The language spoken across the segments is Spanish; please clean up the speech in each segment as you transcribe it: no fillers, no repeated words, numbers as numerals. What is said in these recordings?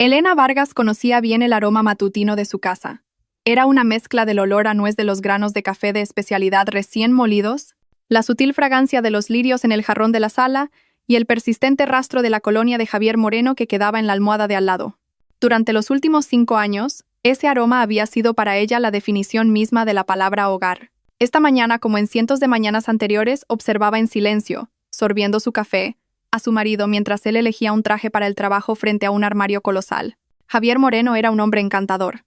Elena Vargas conocía bien el aroma matutino de su casa. Era una mezcla del olor a nuez de los granos de café de especialidad recién molidos, la sutil fragancia de los lirios en el jarrón de la sala y el persistente rastro de la colonia de Javier Moreno que quedaba en la almohada de al lado. Durante los últimos 5 años, ese aroma había sido para ella la definición misma de la palabra hogar. Esta mañana, como en cientos de mañanas anteriores, observaba en silencio, sorbiendo su café, a su marido mientras él elegía un traje para el trabajo frente a un armario colosal. Javier Moreno era un hombre encantador.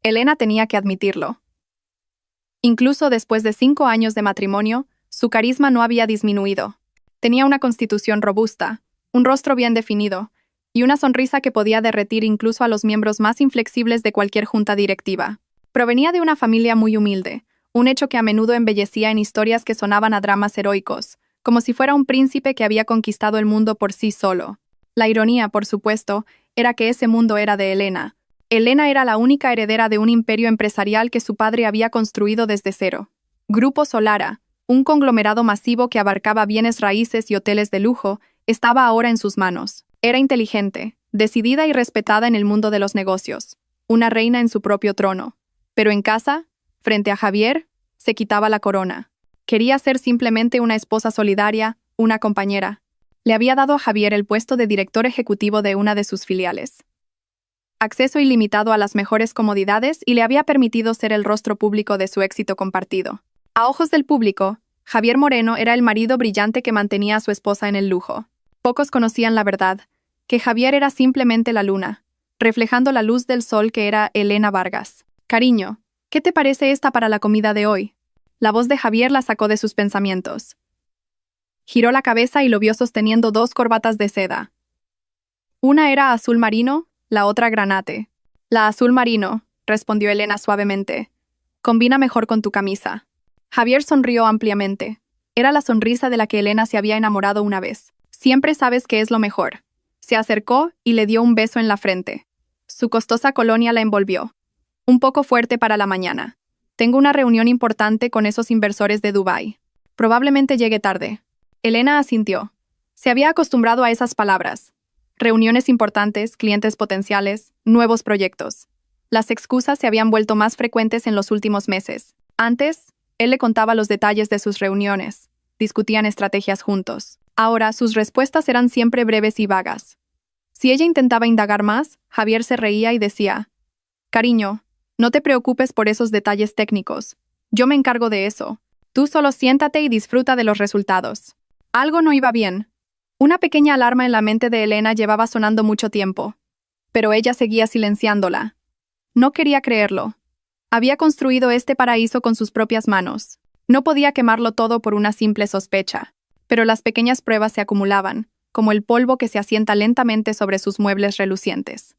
Elena tenía que admitirlo. Incluso después de 5 años de matrimonio, su carisma no había disminuido. Tenía una constitución robusta, un rostro bien definido, y una sonrisa que podía derretir incluso a los miembros más inflexibles de cualquier junta directiva. Provenía de una familia muy humilde, un hecho que a menudo embellecía en historias que sonaban a dramas heroicos, como si fuera un príncipe que había conquistado el mundo por sí solo. La ironía, por supuesto, era que ese mundo era de Elena. Elena era la única heredera de un imperio empresarial que su padre había construido desde cero. Grupo Solara, un conglomerado masivo que abarcaba bienes raíces y hoteles de lujo, estaba ahora en sus manos. Era inteligente, decidida y respetada en el mundo de los negocios, una reina en su propio trono. Pero en casa, frente a Javier, se quitaba la corona. Quería ser simplemente una esposa solidaria, una compañera. Le había dado a Javier el puesto de director ejecutivo de una de sus filiales. Acceso ilimitado a las mejores comodidades y le había permitido ser el rostro público de su éxito compartido. A ojos del público, Javier Moreno era el marido brillante que mantenía a su esposa en el lujo. Pocos conocían la verdad, que Javier era simplemente la luna, reflejando la luz del sol que era Elena Vargas. Cariño, ¿qué te parece esta para la comida de hoy? La voz de Javier la sacó de sus pensamientos. Giró la cabeza y lo vio sosteniendo 2 corbatas de seda. Una era azul marino, la otra granate. La azul marino, respondió Elena suavemente. Combina mejor con tu camisa. Javier sonrió ampliamente. Era la sonrisa de la que Elena se había enamorado una vez. Siempre sabes que es lo mejor. Se acercó y le dio un beso en la frente. Su costosa colonia la envolvió. Un poco fuerte para la mañana. Tengo una reunión importante con esos inversores de Dubái. Probablemente llegue tarde. Elena asintió. Se había acostumbrado a esas palabras. Reuniones importantes, clientes potenciales, nuevos proyectos. Las excusas se habían vuelto más frecuentes en los últimos meses. Antes, él le contaba los detalles de sus reuniones. Discutían estrategias juntos. Ahora, sus respuestas eran siempre breves y vagas. Si ella intentaba indagar más, Javier se reía y decía: «Cariño, no te preocupes por esos detalles técnicos. Yo me encargo de eso. Tú solo siéntate y disfruta de los resultados». Algo no iba bien. Una pequeña alarma en la mente de Elena llevaba sonando mucho tiempo. Pero ella seguía silenciándola. No quería creerlo. Había construido este paraíso con sus propias manos. No podía quemarlo todo por una simple sospecha. Pero las pequeñas pruebas se acumulaban, como el polvo que se asienta lentamente sobre sus muebles relucientes.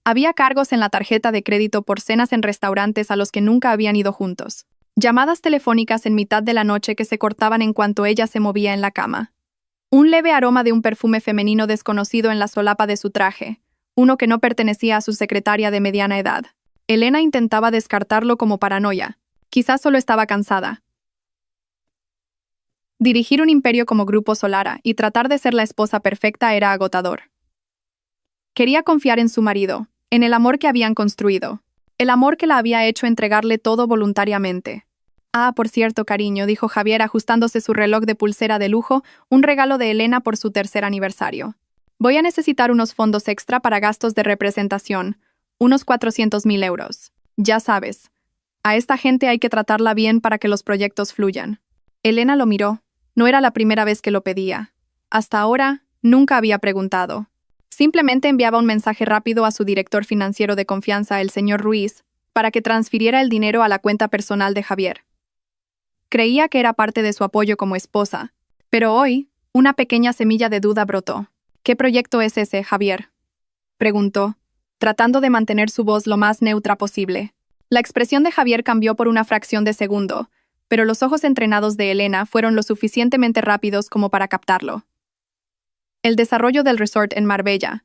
Había cargos en la tarjeta de crédito por cenas en restaurantes a los que nunca habían ido juntos. Llamadas telefónicas en mitad de la noche que se cortaban en cuanto ella se movía en la cama. Un leve aroma de un perfume femenino desconocido en la solapa de su traje, uno que no pertenecía a su secretaria de mediana edad. Elena intentaba descartarlo como paranoia. Quizás solo estaba cansada. Dirigir un imperio como Grupo Solara y tratar de ser la esposa perfecta era agotador. Quería confiar en su marido, en el amor que habían construido, el amor que la había hecho entregarle todo voluntariamente. «Ah, por cierto, cariño», dijo Javier ajustándose su reloj de pulsera de lujo, un regalo de Elena por su 3er aniversario. «Voy a necesitar unos fondos extra para gastos de representación, unos 400.000 euros. Ya sabes, a esta gente hay que tratarla bien para que los proyectos fluyan». Elena lo miró. No era la primera vez que lo pedía. Hasta ahora, nunca había preguntado. Simplemente enviaba un mensaje rápido a su director financiero de confianza, el señor Ruiz, para que transfiriera el dinero a la cuenta personal de Javier. Creía que era parte de su apoyo como esposa, pero hoy, una pequeña semilla de duda brotó. «¿Qué proyecto es ese, Javier?», preguntó, tratando de mantener su voz lo más neutra posible. La expresión de Javier cambió por una fracción de segundo, pero los ojos entrenados de Elena fueron lo suficientemente rápidos como para captarlo. «El desarrollo del resort en Marbella.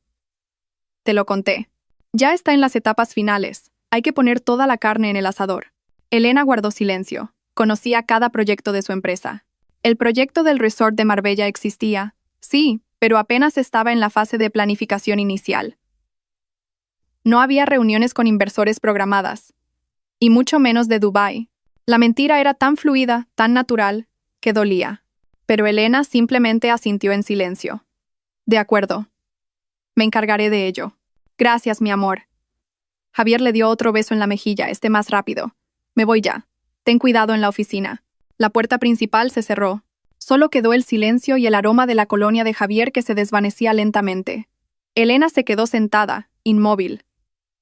Te lo conté. Ya está en las etapas finales. Hay que poner toda la carne en el asador». Elena guardó silencio. Conocía cada proyecto de su empresa. El proyecto del resort de Marbella existía, sí, pero apenas estaba en la fase de planificación inicial. No había reuniones con inversores programadas, y mucho menos de Dubái. La mentira era tan fluida, tan natural, que dolía. Pero Elena simplemente asintió en silencio. De acuerdo. Me encargaré de ello. Gracias, mi amor. Javier le dio otro beso en la mejilla, más rápido. Me voy ya. Ten cuidado en la oficina. La puerta principal se cerró. Solo quedó el silencio y el aroma de la colonia de Javier que se desvanecía lentamente. Elena se quedó sentada, inmóvil.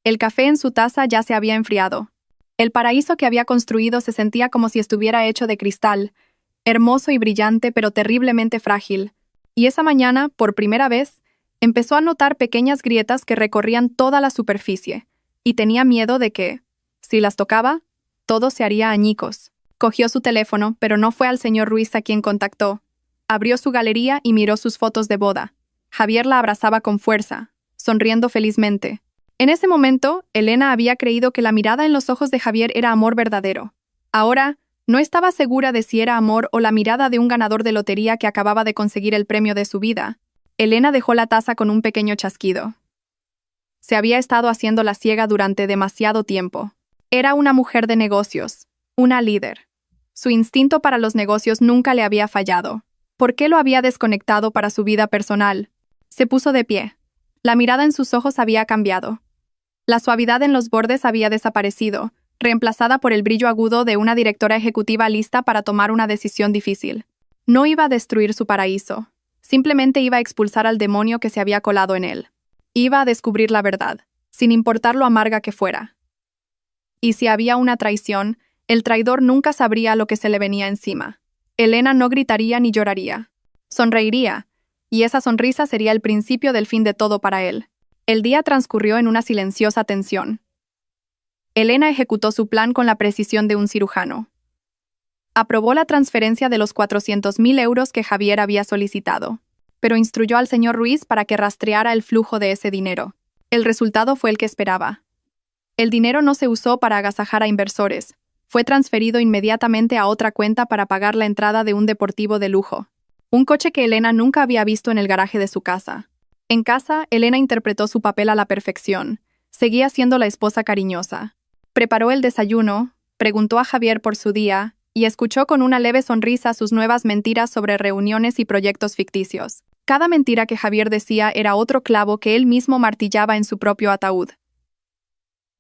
El café en su taza ya se había enfriado. El paraíso que había construido se sentía como si estuviera hecho de cristal, hermoso y brillante pero terriblemente frágil. Y esa mañana, por primera vez, empezó a notar pequeñas grietas que recorrían toda la superficie, y tenía miedo de que, si las tocaba, todo se haría añicos. Cogió su teléfono, pero no fue al señor Ruiz a quien contactó. Abrió su galería y miró sus fotos de boda. Javier la abrazaba con fuerza, sonriendo felizmente. En ese momento, Elena había creído que la mirada en los ojos de Javier era amor verdadero. Ahora, no estaba segura de si era amor o la mirada de un ganador de lotería que acababa de conseguir el premio de su vida. Elena dejó la taza con un pequeño chasquido. Se había estado haciendo la ciega durante demasiado tiempo. Era una mujer de negocios, una líder. Su instinto para los negocios nunca le había fallado. ¿Por qué lo había desconectado para su vida personal? Se puso de pie. La mirada en sus ojos había cambiado. La suavidad en los bordes había desaparecido, reemplazada por el brillo agudo de una directora ejecutiva lista para tomar una decisión difícil. No iba a destruir su paraíso. Simplemente iba a expulsar al demonio que se había colado en él. Iba a descubrir la verdad, sin importar lo amarga que fuera. Y si había una traición, el traidor nunca sabría lo que se le venía encima. Elena no gritaría ni lloraría. Sonreiría, y esa sonrisa sería el principio del fin de todo para él. El día transcurrió en una silenciosa tensión. Elena ejecutó su plan con la precisión de un cirujano. Aprobó la transferencia de los 400.000 euros que Javier había solicitado, pero instruyó al señor Ruiz para que rastreara el flujo de ese dinero. El resultado fue el que esperaba. El dinero no se usó para agasajar a inversores, fue transferido inmediatamente a otra cuenta para pagar la entrada de un deportivo de lujo. Un coche que Elena nunca había visto en el garaje de su casa. En casa, Elena interpretó su papel a la perfección. Seguía siendo la esposa cariñosa. Preparó el desayuno, preguntó a Javier por su día y escuchó con una leve sonrisa sus nuevas mentiras sobre reuniones y proyectos ficticios. Cada mentira que Javier decía era otro clavo que él mismo martillaba en su propio ataúd.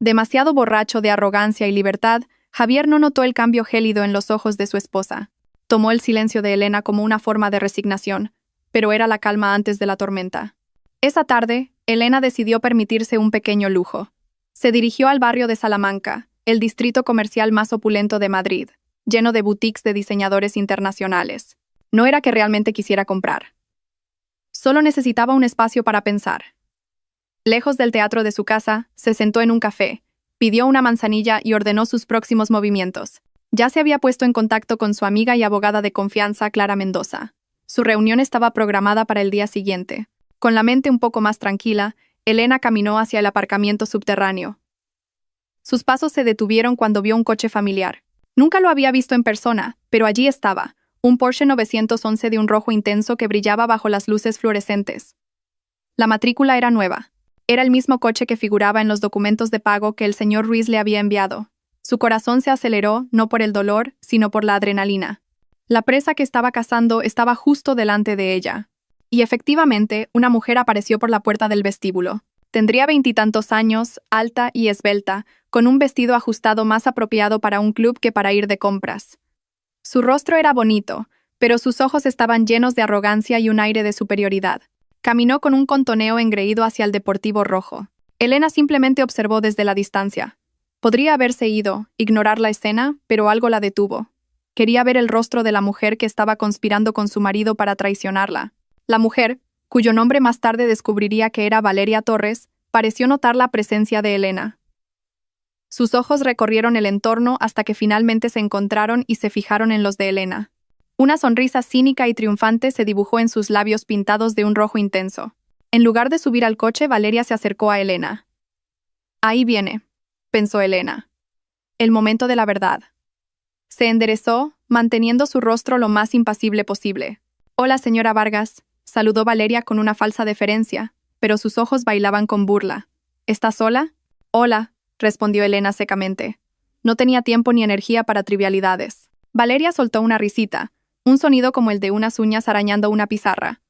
Demasiado borracho de arrogancia y libertad, Javier no notó el cambio gélido en los ojos de su esposa. Tomó el silencio de Elena como una forma de resignación, pero era la calma antes de la tormenta. Esa tarde, Elena decidió permitirse un pequeño lujo. Se dirigió al barrio de Salamanca, el distrito comercial más opulento de Madrid, lleno de boutiques de diseñadores internacionales. No era que realmente quisiera comprar. Solo necesitaba un espacio para pensar. Lejos del teatro de su casa, se sentó en un café, pidió una manzanilla y ordenó sus próximos movimientos. Ya se había puesto en contacto con su amiga y abogada de confianza, Clara Mendoza. Su reunión estaba programada para el día siguiente. Con la mente un poco más tranquila, Elena caminó hacia el aparcamiento subterráneo. Sus pasos se detuvieron cuando vio un coche familiar. Nunca lo había visto en persona, pero allí estaba, un Porsche 911 de un rojo intenso que brillaba bajo las luces fluorescentes. La matrícula era nueva. Era el mismo coche que figuraba en los documentos de pago que el señor Ruiz le había enviado. Su corazón se aceleró, no por el dolor, sino por la adrenalina. La presa que estaba cazando estaba justo delante de ella. Y efectivamente, una mujer apareció por la puerta del vestíbulo. Tendría 20 y tantos años, alta y esbelta, con un vestido ajustado más apropiado para un club que para ir de compras. Su rostro era bonito, pero sus ojos estaban llenos de arrogancia y un aire de superioridad. Caminó con un contoneo engreído hacia el deportivo rojo. Elena simplemente observó desde la distancia. Podría haberse ido, ignorar la escena, pero algo la detuvo. Quería ver el rostro de la mujer que estaba conspirando con su marido para traicionarla. La mujer, cuyo nombre más tarde descubriría que era Valeria Torres, pareció notar la presencia de Elena. Sus ojos recorrieron el entorno hasta que finalmente se encontraron y se fijaron en los de Elena. Una sonrisa cínica y triunfante se dibujó en sus labios pintados de un rojo intenso. En lugar de subir al coche, Valeria se acercó a Elena. «Ahí viene», pensó Elena. «El momento de la verdad». Se enderezó, manteniendo su rostro lo más impasible posible. «Hola, señora Vargas», saludó Valeria con una falsa deferencia, pero sus ojos bailaban con burla. ¿Estás sola? Hola, respondió Elena secamente. No tenía tiempo ni energía para trivialidades. Valeria soltó una risita, un sonido como el de unas uñas arañando una pizarra.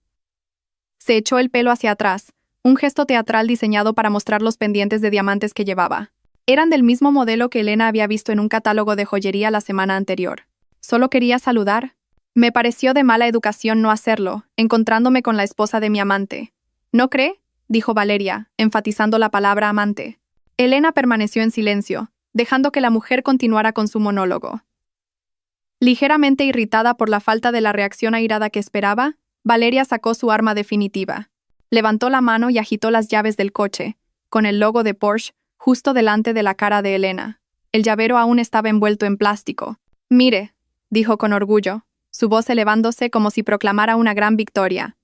Se echó el pelo hacia atrás, un gesto teatral diseñado para mostrar los pendientes de diamantes que llevaba. Eran del mismo modelo que Elena había visto en un catálogo de joyería la semana anterior. Solo quería saludar. Me pareció de mala educación no hacerlo, encontrándome con la esposa de mi amante. ¿No cree?, dijo Valeria, enfatizando la palabra amante. Elena permaneció en silencio, dejando que la mujer continuara con su monólogo. Ligeramente irritada por la falta de la reacción airada que esperaba, Valeria sacó su arma definitiva. Levantó la mano y agitó las llaves del coche, con el logo de Porsche justo delante de la cara de Elena. El llavero aún estaba envuelto en plástico. «Mire», dijo con orgullo, su voz elevándose como si proclamara una gran victoria.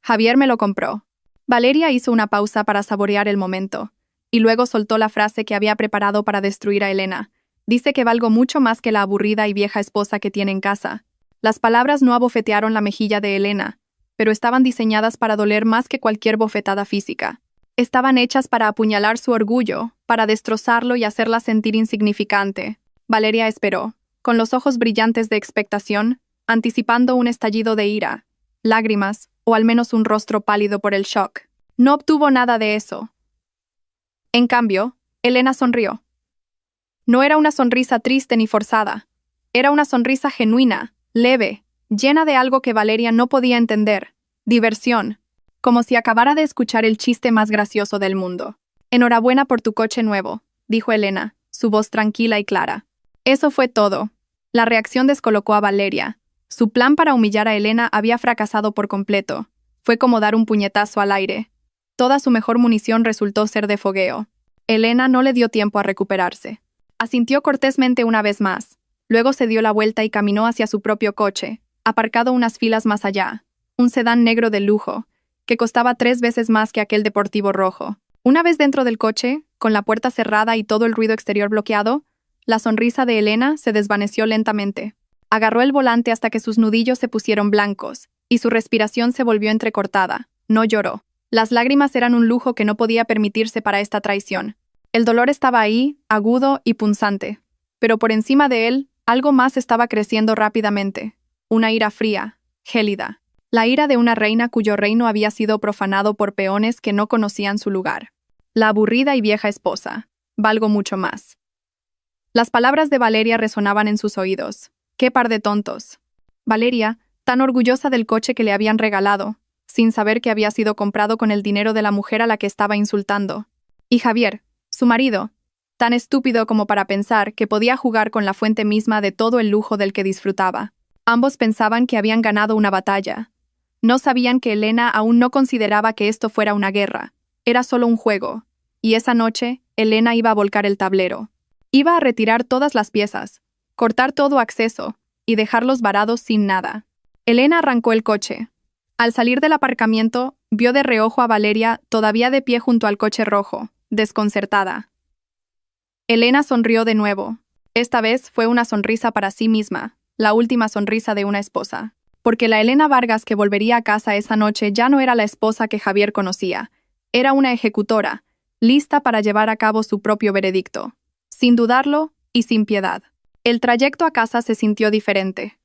«Javier me lo compró». Valeria hizo una pausa para saborear el momento, y luego soltó la frase que había preparado para destruir a Elena. «Dice que valgo mucho más que la aburrida y vieja esposa que tiene en casa». Las palabras no abofetearon la mejilla de Elena, pero estaban diseñadas para doler más que cualquier bofetada física. Estaban hechas para apuñalar su orgullo, para destrozarlo y hacerla sentir insignificante. Valeria esperó, con los ojos brillantes de expectación, anticipando un estallido de ira, lágrimas, o al menos un rostro pálido por el shock. No obtuvo nada de eso. En cambio, Elena sonrió. No era una sonrisa triste ni forzada. Era una sonrisa genuina, leve, llena de algo que Valeria no podía entender. Diversión. Como si acabara de escuchar el chiste más gracioso del mundo. «Enhorabuena por tu coche nuevo», dijo Elena, su voz tranquila y clara. Eso fue todo. La reacción descolocó a Valeria. Su plan para humillar a Elena había fracasado por completo. Fue como dar un puñetazo al aire. Toda su mejor munición resultó ser de fogueo. Elena no le dio tiempo a recuperarse. Asintió cortésmente una vez más. Luego se dio la vuelta y caminó hacia su propio coche, aparcado unas filas más allá. Un sedán negro de lujo, que costaba 3 veces más que aquel deportivo rojo. Una vez dentro del coche, con la puerta cerrada y todo el ruido exterior bloqueado, la sonrisa de Elena se desvaneció lentamente. Agarró el volante hasta que sus nudillos se pusieron blancos, y su respiración se volvió entrecortada. No lloró. Las lágrimas eran un lujo que no podía permitirse para esta traición. El dolor estaba ahí, agudo y punzante. Pero por encima de él, algo más estaba creciendo rápidamente. Una ira fría, gélida. La ira de una reina cuyo reino había sido profanado por peones que no conocían su lugar. La aburrida y vieja esposa. Valgo mucho más. Las palabras de Valeria resonaban en sus oídos. ¡Qué par de tontos! Valeria, tan orgullosa del coche que le habían regalado, sin saber que había sido comprado con el dinero de la mujer a la que estaba insultando. Y Javier, su marido, tan estúpido como para pensar que podía jugar con la fuente misma de todo el lujo del que disfrutaba. Ambos pensaban que habían ganado una batalla. No sabían que Elena aún no consideraba que esto fuera una guerra. Era solo un juego. Y esa noche, Elena iba a volcar el tablero. Iba a retirar todas las piezas, cortar todo acceso y dejarlos varados sin nada. Elena arrancó el coche. Al salir del aparcamiento, vio de reojo a Valeria todavía de pie junto al coche rojo, desconcertada. Elena sonrió de nuevo. Esta vez fue una sonrisa para sí misma, la última sonrisa de una esposa. Porque la Elena Vargas que volvería a casa esa noche ya no era la esposa que Javier conocía. Era una ejecutora, lista para llevar a cabo su propio veredicto. Sin dudarlo y sin piedad. El trayecto a casa se sintió diferente.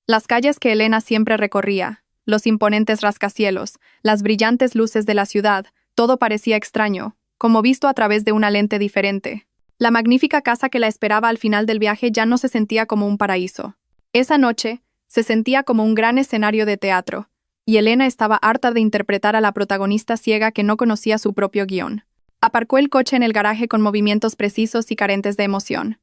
Las calles que Elena siempre recorría, los imponentes rascacielos, las brillantes luces de la ciudad, todo parecía extraño, como visto a través de una lente diferente. La magnífica casa que la esperaba al final del viaje ya no se sentía como un paraíso. Esa noche, se sentía como un gran escenario de teatro, y Elena estaba harta de interpretar a la protagonista ciega que no conocía su propio guión. Aparcó el coche en el garaje con movimientos precisos y carentes de emoción.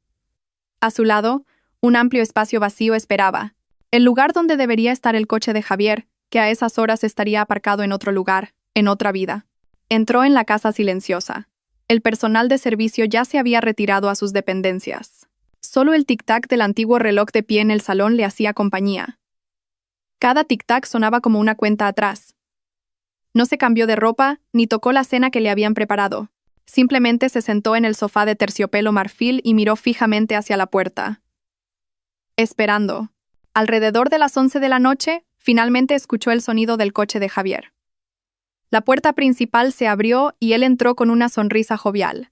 A su lado, un amplio espacio vacío esperaba, el lugar donde debería estar el coche de Javier, que a esas horas estaría aparcado en otro lugar, en otra vida. Entró en la casa silenciosa. El personal de servicio ya se había retirado a sus dependencias. Solo el tic-tac del antiguo reloj de pie en el salón le hacía compañía. Cada tic-tac sonaba como una cuenta atrás. No se cambió de ropa, ni tocó la cena que le habían preparado. Simplemente se sentó en el sofá de terciopelo marfil y miró fijamente hacia la puerta. Esperando. Alrededor de las 11 de la noche, finalmente escuchó el sonido del coche de Javier. La puerta principal se abrió y él entró con una sonrisa jovial.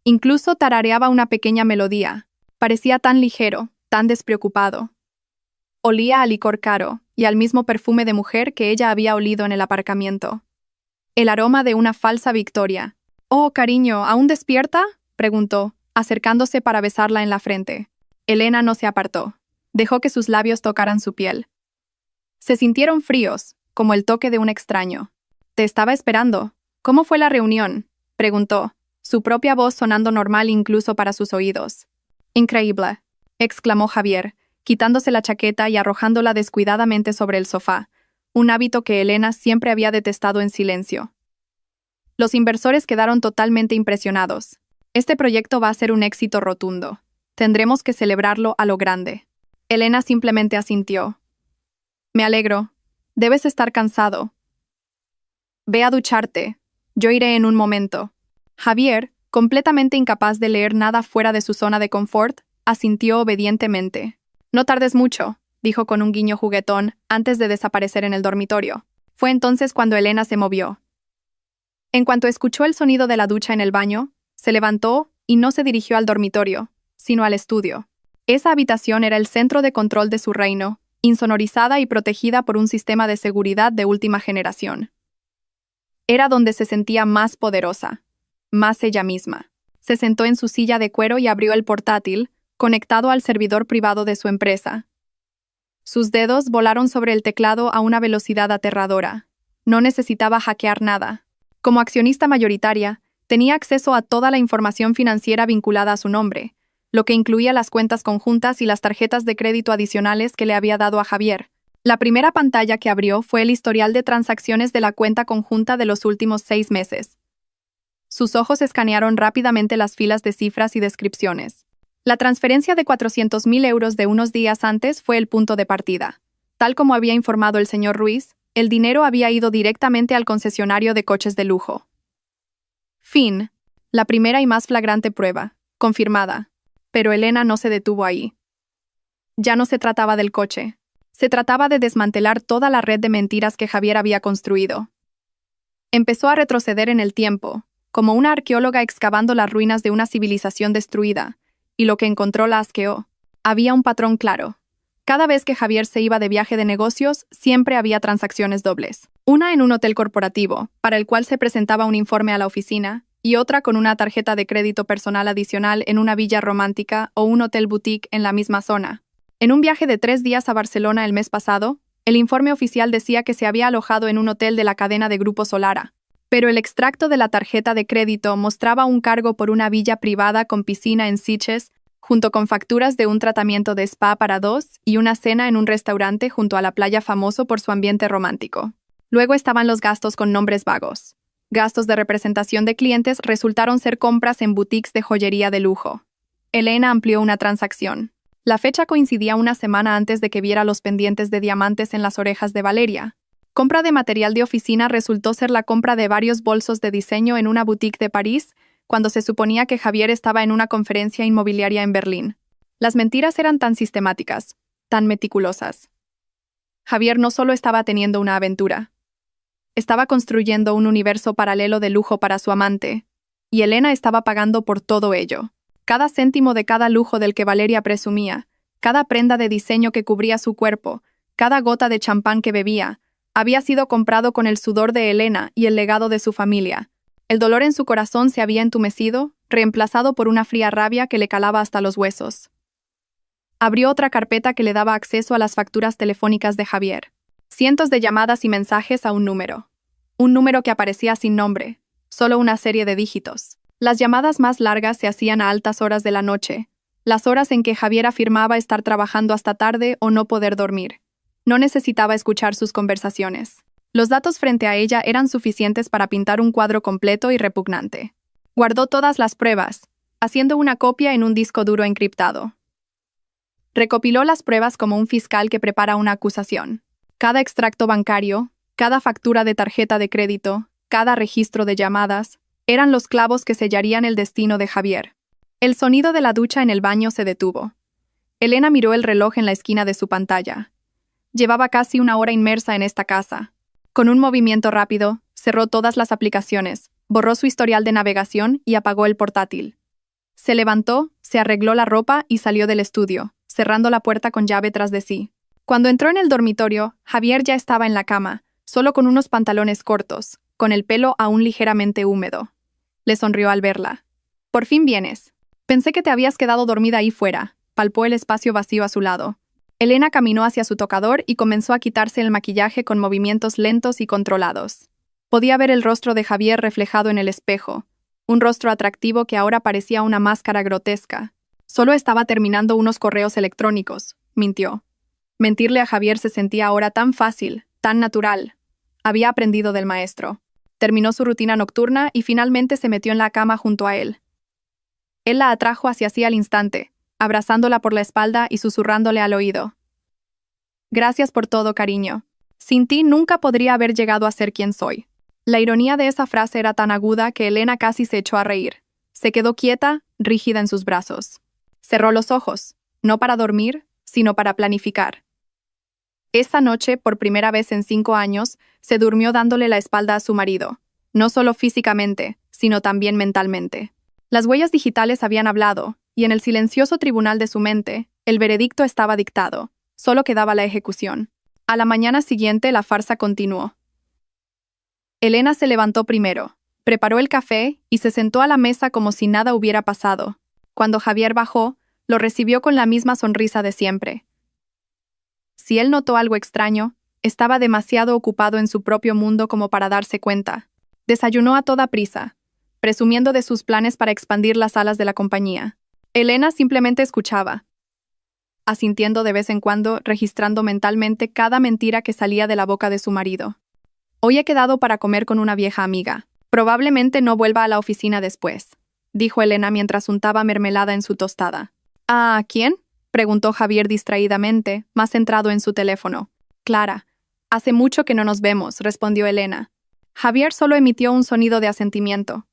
Incluso tarareaba una pequeña melodía. Parecía tan ligero, tan despreocupado. Olía a licor caro y al mismo perfume de mujer que ella había olido en el aparcamiento. El aroma de una falsa victoria. «Oh, cariño, ¿aún despierta?», preguntó, acercándose para besarla en la frente. Elena no se apartó. Dejó que sus labios tocaran su piel. Se sintieron fríos, como el toque de un extraño. «Te estaba esperando. ¿Cómo fue la reunión?», preguntó, su propia voz sonando normal incluso para sus oídos. «Increíble», exclamó Javier, quitándose la chaqueta y arrojándola descuidadamente sobre el sofá, un hábito que Elena siempre había detestado en silencio. Los inversores quedaron totalmente impresionados. «Este proyecto va a ser un éxito rotundo. Tendremos que celebrarlo a lo grande». Elena simplemente asintió. «Me alegro. Debes estar cansado. Ve a ducharte. Yo iré en un momento». Javier, completamente incapaz de leer nada fuera de su zona de confort, asintió obedientemente. «No tardes mucho», dijo con un guiño juguetón antes de desaparecer en el dormitorio. Fue entonces cuando Elena se movió. En cuanto escuchó el sonido de la ducha en el baño, se levantó y no se dirigió al dormitorio, sino al estudio. Esa habitación era el centro de control de su reino, insonorizada y protegida por un sistema de seguridad de última generación. Era donde se sentía más poderosa, más ella misma. Se sentó en su silla de cuero y abrió el portátil, conectado al servidor privado de su empresa. Sus dedos volaron sobre el teclado a una velocidad aterradora. No necesitaba hackear nada. Como accionista mayoritaria, tenía acceso a toda la información financiera vinculada a su nombre, lo que incluía las cuentas conjuntas y las tarjetas de crédito adicionales que le había dado a Javier. La primera pantalla que abrió fue el historial de transacciones de la cuenta conjunta de los últimos 6 meses. Sus ojos escanearon rápidamente las filas de cifras y descripciones. La transferencia de 400.000 euros de unos días antes fue el punto de partida. Tal como había informado el señor Ruiz, el dinero había ido directamente al concesionario de coches de lujo. Fin. La primera y más flagrante prueba, confirmada. Pero Elena no se detuvo ahí. Ya no se trataba del coche. Se trataba de desmantelar toda la red de mentiras que Javier había construido. Empezó a retroceder en el tiempo, como una arqueóloga excavando las ruinas de una civilización destruida, y lo que encontró la asqueó. Había un patrón claro. Cada vez que Javier se iba de viaje de negocios, siempre había transacciones dobles. Una en un hotel corporativo, para el cual se presentaba un informe a la oficina, y otra con una tarjeta de crédito personal adicional en una villa romántica o un hotel boutique en la misma zona. En un viaje de 3 días a Barcelona el mes pasado, el informe oficial decía que se había alojado en un hotel de la cadena de Grupo Solara, pero el extracto de la tarjeta de crédito mostraba un cargo por una villa privada con piscina en Sitges, junto con facturas de un tratamiento de spa para 2 y una cena en un restaurante junto a la playa famoso por su ambiente romántico. Luego estaban los gastos con nombres vagos. Gastos de representación de clientes resultaron ser compras en boutiques de joyería de lujo. Elena amplió una transacción. La fecha coincidía una semana antes de que viera los pendientes de diamantes en las orejas de Valeria. Compra de material de oficina resultó ser la compra de varios bolsos de diseño en una boutique de París, cuando se suponía que Javier estaba en una conferencia inmobiliaria en Berlín. Las mentiras eran tan sistemáticas, tan meticulosas. Javier no solo estaba teniendo una aventura. Estaba construyendo un universo paralelo de lujo para su amante, y Elena estaba pagando por todo ello. Cada céntimo de cada lujo del que Valeria presumía, cada prenda de diseño que cubría su cuerpo, cada gota de champán que bebía, había sido comprado con el sudor de Elena y el legado de su familia. El dolor en su corazón se había entumecido, reemplazado por una fría rabia que le calaba hasta los huesos. Abrió otra carpeta que le daba acceso a las facturas telefónicas de Javier. Cientos de llamadas y mensajes a un número. Un número que aparecía sin nombre, solo una serie de dígitos. Las llamadas más largas se hacían a altas horas de la noche, las horas en que Javier afirmaba estar trabajando hasta tarde o no poder dormir. No necesitaba escuchar sus conversaciones. Los datos frente a ella eran suficientes para pintar un cuadro completo y repugnante. Guardó todas las pruebas, haciendo una copia en un disco duro encriptado. Recopiló las pruebas como un fiscal que prepara una acusación. Cada extracto bancario, cada factura de tarjeta de crédito, cada registro de llamadas, eran los clavos que sellarían el destino de Javier. El sonido de la ducha en el baño se detuvo. Elena miró el reloj en la esquina de su pantalla. Llevaba casi 1 hora inmersa en esta casa. Con un movimiento rápido, cerró todas las aplicaciones, borró su historial de navegación y apagó el portátil. Se levantó, se arregló la ropa y salió del estudio, cerrando la puerta con llave tras de sí. Cuando entró en el dormitorio, Javier ya estaba en la cama, solo con unos pantalones cortos, con el pelo aún ligeramente húmedo. Le sonrió al verla. «Por fin vienes. Pensé que te habías quedado dormida ahí fuera», palpó el espacio vacío a su lado. Elena caminó hacia su tocador y comenzó a quitarse el maquillaje con movimientos lentos y controlados. Podía ver el rostro de Javier reflejado en el espejo, un rostro atractivo que ahora parecía una máscara grotesca. Solo estaba terminando unos correos electrónicos, mintió. Mentirle a Javier se sentía ahora tan fácil, tan natural. Había aprendido del maestro. Terminó su rutina nocturna y finalmente se metió en la cama junto a él. Él la atrajo hacia sí al instante, abrazándola por la espalda y susurrándole al oído. «Gracias por todo, cariño. Sin ti nunca podría haber llegado a ser quien soy». La ironía de esa frase era tan aguda que Elena casi se echó a reír. Se quedó quieta, rígida en sus brazos. Cerró los ojos, no para dormir, sino para planificar. Esa noche, por primera vez en 5 años, se durmió dándole la espalda a su marido, no solo físicamente, sino también mentalmente. Las huellas digitales habían hablado, y en el silencioso tribunal de su mente, el veredicto estaba dictado, solo quedaba la ejecución. A la mañana siguiente la farsa continuó. Elena se levantó primero, preparó el café y se sentó a la mesa como si nada hubiera pasado. Cuando Javier bajó, lo recibió con la misma sonrisa de siempre. Si él notó algo extraño, estaba demasiado ocupado en su propio mundo como para darse cuenta. Desayunó a toda prisa, presumiendo de sus planes para expandir las alas de la compañía. Elena simplemente escuchaba, asintiendo de vez en cuando, registrando mentalmente cada mentira que salía de la boca de su marido. «Hoy he quedado para comer con una vieja amiga. Probablemente no vuelva a la oficina después», dijo Elena mientras untaba mermelada en su tostada. «¿Ah, quién?», preguntó Javier distraídamente, más centrado en su teléfono. «Clara. Hace mucho que no nos vemos», respondió Elena. Javier solo emitió un sonido de asentimiento.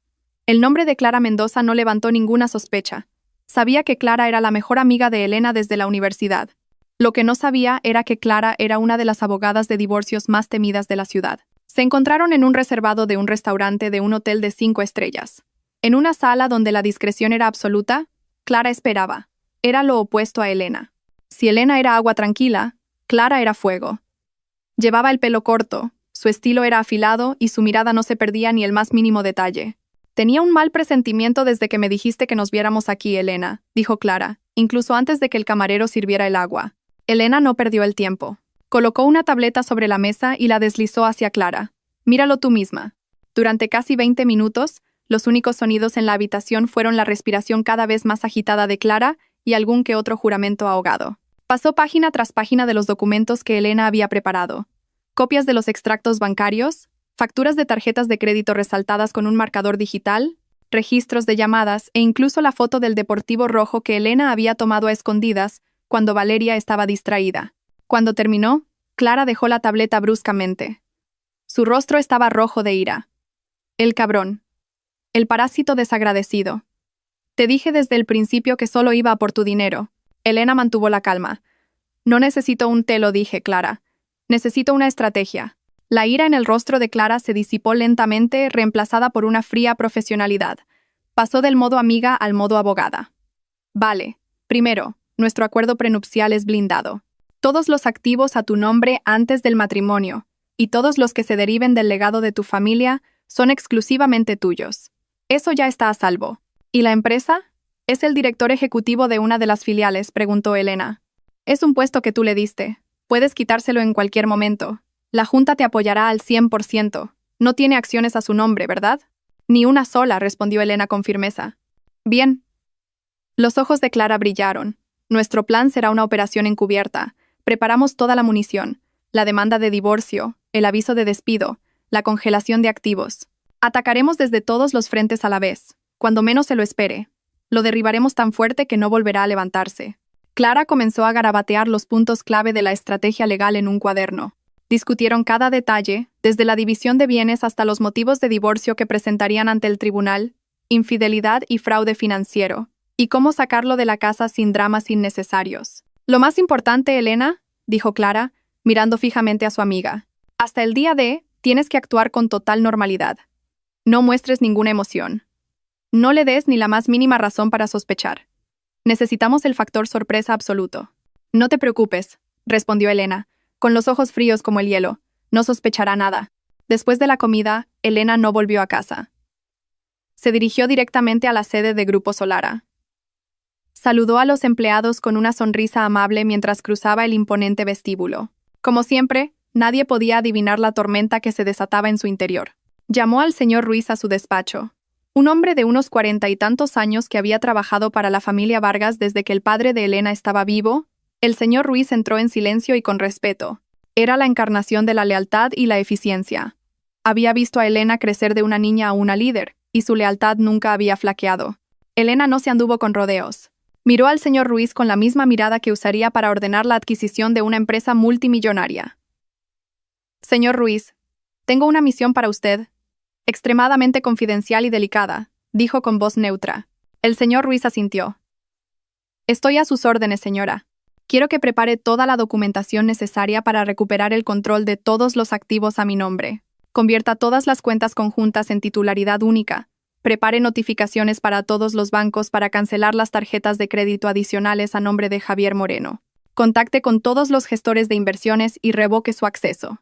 El nombre de Clara Mendoza no levantó ninguna sospecha. Sabía que Clara era la mejor amiga de Elena desde la universidad. Lo que no sabía era que Clara era una de las abogadas de divorcios más temidas de la ciudad. Se encontraron en un reservado de un restaurante de un hotel de 5 estrellas. En una sala donde la discreción era absoluta, Clara esperaba. Era lo opuesto a Elena. Si Elena era agua tranquila, Clara era fuego. Llevaba el pelo corto, su estilo era afilado y su mirada no se perdía ni el más mínimo detalle. «Tenía un mal presentimiento desde que me dijiste que nos viéramos aquí, Elena», dijo Clara, incluso antes de que el camarero sirviera el agua. Elena no perdió el tiempo. Colocó una tableta sobre la mesa y la deslizó hacia Clara. «Míralo tú misma». Durante casi 20 minutos, los únicos sonidos en la habitación fueron la respiración cada vez más agitada de Clara y algún que otro juramento ahogado. Pasó página tras página de los documentos que Elena había preparado. Copias de los extractos bancarios, facturas de tarjetas de crédito resaltadas con un marcador digital, registros de llamadas e incluso la foto del deportivo rojo que Elena había tomado a escondidas cuando Valeria estaba distraída. Cuando terminó, Clara dejó la tableta bruscamente. Su rostro estaba rojo de ira. «El cabrón. El parásito desagradecido. Te dije desde el principio que solo iba a por tu dinero». Elena mantuvo la calma. «No necesito un te lo dije, Clara. Necesito una estrategia». La ira en el rostro de Clara se disipó lentamente, reemplazada por una fría profesionalidad. Pasó del modo amiga al modo abogada. «Vale. Primero, nuestro acuerdo prenupcial es blindado. Todos los activos a tu nombre antes del matrimonio, y todos los que se deriven del legado de tu familia, son exclusivamente tuyos. Eso ya está a salvo». «¿Y la empresa?» «Es el director ejecutivo de una de las filiales», preguntó Elena. «Es un puesto que tú le diste. Puedes quitárselo en cualquier momento. La Junta te apoyará al 100%. No tiene acciones a su nombre, ¿verdad?» «Ni una sola», respondió Elena con firmeza. «Bien». Los ojos de Clara brillaron. «Nuestro plan será una operación encubierta. Preparamos toda la munición, la demanda de divorcio, el aviso de despido, la congelación de activos. Atacaremos desde todos los frentes a la vez, cuando menos se lo espere. Lo derribaremos tan fuerte que no volverá a levantarse». Clara comenzó a garabatear los puntos clave de la estrategia legal en un cuaderno. Discutieron cada detalle, desde la división de bienes hasta los motivos de divorcio que presentarían ante el tribunal, infidelidad y fraude financiero, y cómo sacarlo de la casa sin dramas innecesarios. «Lo más importante, Elena», dijo Clara, mirando fijamente a su amiga. «Hasta el día de, Tienes que actuar con total normalidad. No muestres ninguna emoción. No le des ni la más mínima razón para sospechar. Necesitamos el factor sorpresa absoluto. No te preocupes, respondió Elena, con los ojos fríos como el hielo. No sospechará nada. Después de la comida, Elena no volvió a casa. Se dirigió directamente a la sede de Grupo Solara. Saludó a los empleados con una sonrisa amable mientras cruzaba el imponente vestíbulo. Como siempre, nadie podía adivinar la tormenta que se desataba en su interior. Llamó al señor Ruiz a su despacho. Un hombre de unos 40 y tantos años que había trabajado para la familia Vargas desde que el padre de Elena estaba vivo. El señor Ruiz entró en silencio y con respeto. Era la encarnación de la lealtad y la eficiencia. Había visto a Elena crecer de una niña a una líder, y su lealtad nunca había flaqueado. Elena no se anduvo con rodeos. Miró al señor Ruiz con la misma mirada que usaría para ordenar la adquisición de una empresa multimillonaria. Señor Ruiz, tengo una misión para usted. Extremadamente confidencial y delicada, dijo con voz neutra. El señor Ruiz asintió. Estoy a sus órdenes, señora. Quiero que prepare toda la documentación necesaria para recuperar el control de todos los activos a mi nombre. Convierta todas las cuentas conjuntas en titularidad única. Prepare notificaciones para todos los bancos para cancelar las tarjetas de crédito adicionales a nombre de Javier Moreno. Contacte con todos los gestores de inversiones y revoque su acceso.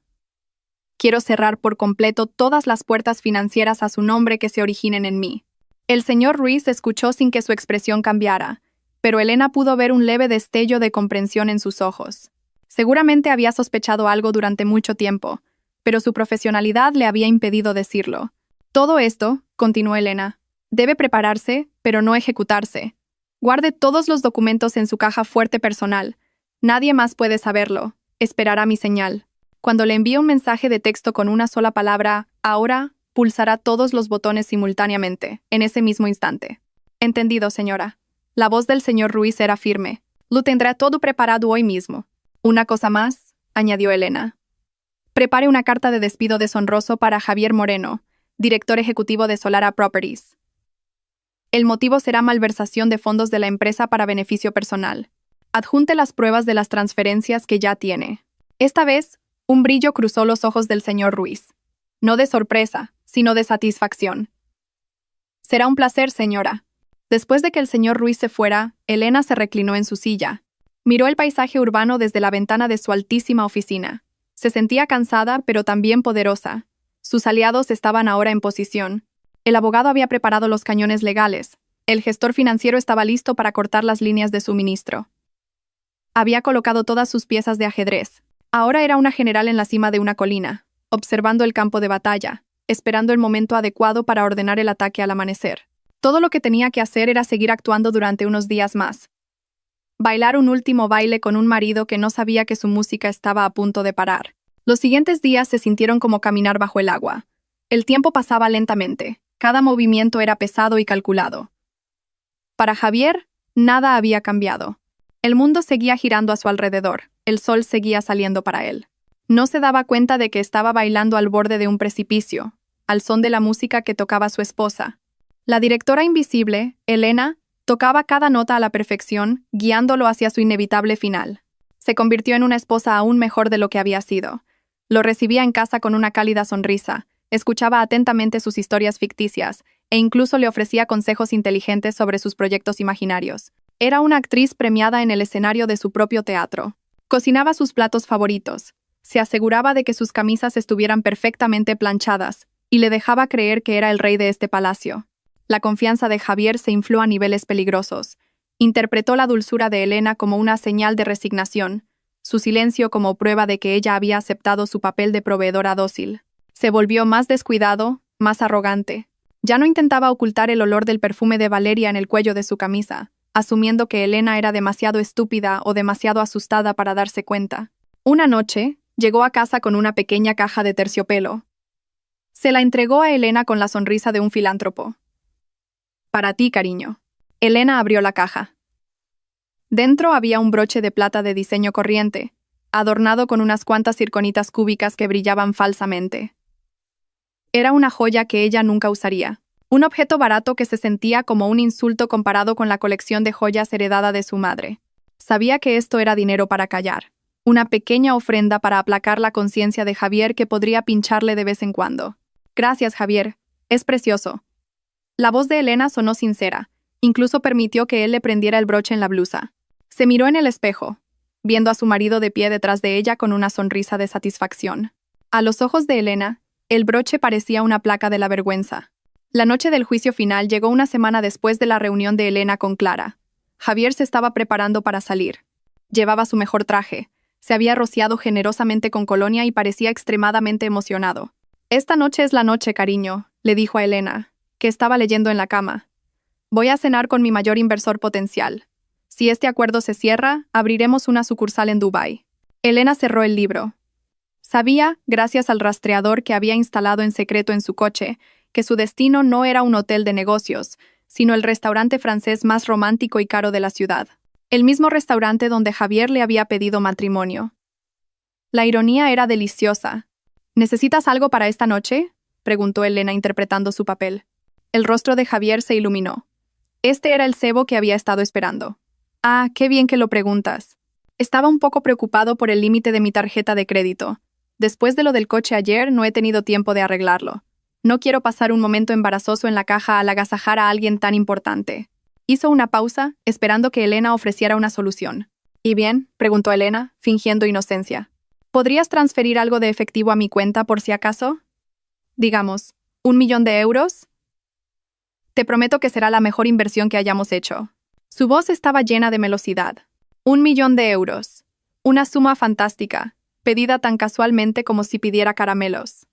Quiero cerrar por completo todas las puertas financieras a su nombre que se originen en mí. El señor Ruiz escuchó sin que su expresión cambiara, pero Elena pudo ver un leve destello de comprensión en sus ojos. Seguramente había sospechado algo durante mucho tiempo, pero su profesionalidad le había impedido decirlo. Todo esto, continuó Elena, debe prepararse, pero no ejecutarse. Guarde todos los documentos en su caja fuerte personal. Nadie más puede saberlo. Esperará mi señal. Cuando le envíe un mensaje de texto con una sola palabra, ahora, pulsará todos los botones simultáneamente, en ese mismo instante. Entendido, señora. La voz del señor Ruiz era firme. Lo tendrá todo preparado hoy mismo. Una cosa más, añadió Elena. Prepare una carta de despido deshonroso para Javier Moreno, director ejecutivo de Solara Properties. El motivo será malversación de fondos de la empresa para beneficio personal. Adjunte las pruebas de las transferencias que ya tiene. Esta vez, un brillo cruzó los ojos del señor Ruiz. No de sorpresa, sino de satisfacción. Será un placer, señora. Después de que el señor Ruiz se fuera, Elena se reclinó en su silla. Miró el paisaje urbano desde la ventana de su altísima oficina. Se sentía cansada, pero también poderosa. Sus aliados estaban ahora en posición. El abogado había preparado los cañones legales. El gestor financiero estaba listo para cortar las líneas de suministro. Había colocado todas sus piezas de ajedrez. Ahora era una general en la cima de una colina, observando el campo de batalla, esperando el momento adecuado para ordenar el ataque al amanecer. Todo lo que tenía que hacer era seguir actuando durante unos días más. Bailar un último baile con un marido que no sabía que su música estaba a punto de parar. Los siguientes días se sintieron como caminar bajo el agua. El tiempo pasaba lentamente. Cada movimiento era pesado y calculado. Para Javier, nada había cambiado. El mundo seguía girando a su alrededor. El sol seguía saliendo para él. No se daba cuenta de que estaba bailando al borde de un precipicio, al son de la música que tocaba su esposa. La directora invisible, Elena, tocaba cada nota a la perfección, guiándolo hacia su inevitable final. Se convirtió en una esposa aún mejor de lo que había sido. Lo recibía en casa con una cálida sonrisa, escuchaba atentamente sus historias ficticias, e incluso le ofrecía consejos inteligentes sobre sus proyectos imaginarios. Era una actriz premiada en el escenario de su propio teatro. Cocinaba sus platos favoritos, se aseguraba de que sus camisas estuvieran perfectamente planchadas, y le dejaba creer que era el rey de este palacio. La confianza de Javier se infló a niveles peligrosos. Interpretó la dulzura de Elena como una señal de resignación, su silencio como prueba de que ella había aceptado su papel de proveedora dócil. Se volvió más descuidado, más arrogante. Ya no intentaba ocultar el olor del perfume de Valeria en el cuello de su camisa, asumiendo que Elena era demasiado estúpida o demasiado asustada para darse cuenta. Una noche, llegó a casa con una pequeña caja de terciopelo. Se la entregó a Elena con la sonrisa de un filántropo. Para ti, cariño. Elena abrió la caja. Dentro había un broche de plata de diseño corriente, adornado con unas cuantas circonitas cúbicas que brillaban falsamente. Era una joya que ella nunca usaría. Un objeto barato que se sentía como un insulto comparado con la colección de joyas heredada de su madre. Sabía que esto era dinero para callar. una pequeña ofrenda para aplacar la conciencia de Javier que podría pincharle de vez en cuando. Gracias, Javier. Es precioso. La voz de Elena sonó sincera. Incluso permitió que él le prendiera el broche en la blusa. Se miró en el espejo, viendo a su marido de pie detrás de ella con una sonrisa de satisfacción. A los ojos de Elena, el broche parecía una placa de la vergüenza. La noche del juicio final llegó una semana después de la reunión de Elena con Clara. Javier se estaba preparando para salir. Llevaba su mejor traje. Se había rociado generosamente con colonia y parecía extremadamente emocionado. «Esta noche es la noche, cariño», le dijo a Elena, que estaba leyendo en la cama. «Voy a cenar con mi mayor inversor potencial. Si este acuerdo se cierra, abriremos una sucursal en Dubái». Elena cerró el libro. Sabía, gracias al rastreador que había instalado en secreto en su coche, que su destino no era un hotel de negocios, sino el restaurante francés más romántico y caro de la ciudad. El mismo restaurante donde Javier le había pedido matrimonio. La ironía era deliciosa. «¿Necesitas algo para esta noche?», preguntó Elena interpretando su papel. El rostro de Javier se iluminó. Este era el cebo que había estado esperando. «Ah, qué bien que lo preguntas. Estaba un poco preocupado por el límite de mi tarjeta de crédito. Después de lo del coche ayer, no he tenido tiempo de arreglarlo. No quiero pasar un momento embarazoso en la caja al agasajar a alguien tan importante». Hizo una pausa, esperando que Elena ofreciera una solución. «¿Y bien?», preguntó Elena, fingiendo inocencia. «¿Podrías transferir algo de efectivo a mi cuenta por si acaso? Digamos, ¿1.000.000 de euros? Te prometo que será la mejor inversión que hayamos hecho». Su voz estaba llena de melosidad. 1.000.000 de euros. Una suma fantástica, pedida tan casualmente como si pidiera caramelos.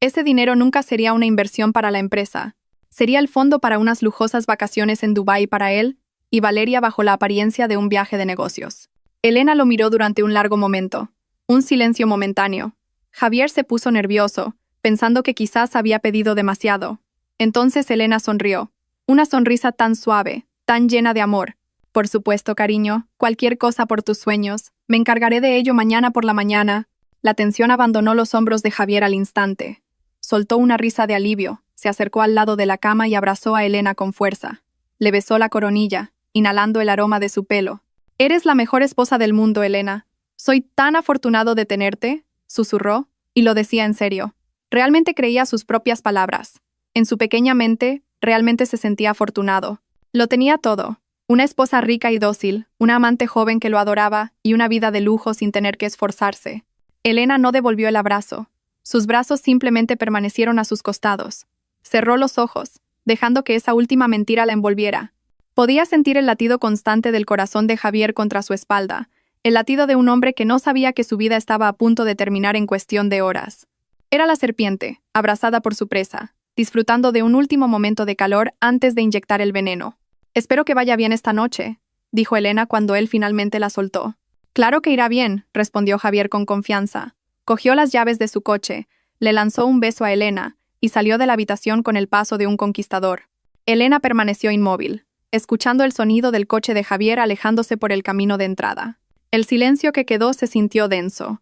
Ese dinero nunca sería una inversión para la empresa. Sería el fondo para unas lujosas vacaciones en Dubái para él y Valeria bajo la apariencia de un viaje de negocios. Elena lo miró durante un largo momento. Un silencio momentáneo. Javier se puso nervioso, pensando que quizás había pedido demasiado. Entonces Elena sonrió. Una sonrisa tan suave, tan llena de amor. «Por supuesto, cariño, cualquier cosa por tus sueños. Me encargaré de ello mañana por la mañana». La tensión abandonó los hombros de Javier al instante. Soltó una risa de alivio. Se acercó al lado de la cama y abrazó a Elena con fuerza. Le besó la coronilla, inhalando el aroma de su pelo. «Eres la mejor esposa del mundo, Elena. Soy tan afortunado de tenerte», susurró, y lo decía en serio. Realmente creía sus propias palabras. En su pequeña mente, realmente se sentía afortunado. Lo tenía todo. Una esposa rica y dócil, una amante joven que lo adoraba y una vida de lujo sin tener que esforzarse. Elena no devolvió el abrazo. Sus brazos simplemente permanecieron a sus costados. Cerró los ojos, dejando que esa última mentira la envolviera. Podía sentir el latido constante del corazón de Javier contra su espalda, el latido de un hombre que no sabía que su vida estaba a punto de terminar en cuestión de horas. Era la serpiente, abrazada por su presa, disfrutando de un último momento de calor antes de inyectar el veneno. «Espero que vaya bien esta noche», dijo Elena cuando él finalmente la soltó. «Claro que irá bien», respondió Javier con confianza. Cogió las llaves de su coche, le lanzó un beso a Elena y salió de la habitación con el paso de un conquistador. Elena permaneció inmóvil, escuchando el sonido del coche de Javier alejándose por el camino de entrada. El silencio que quedó se sintió denso.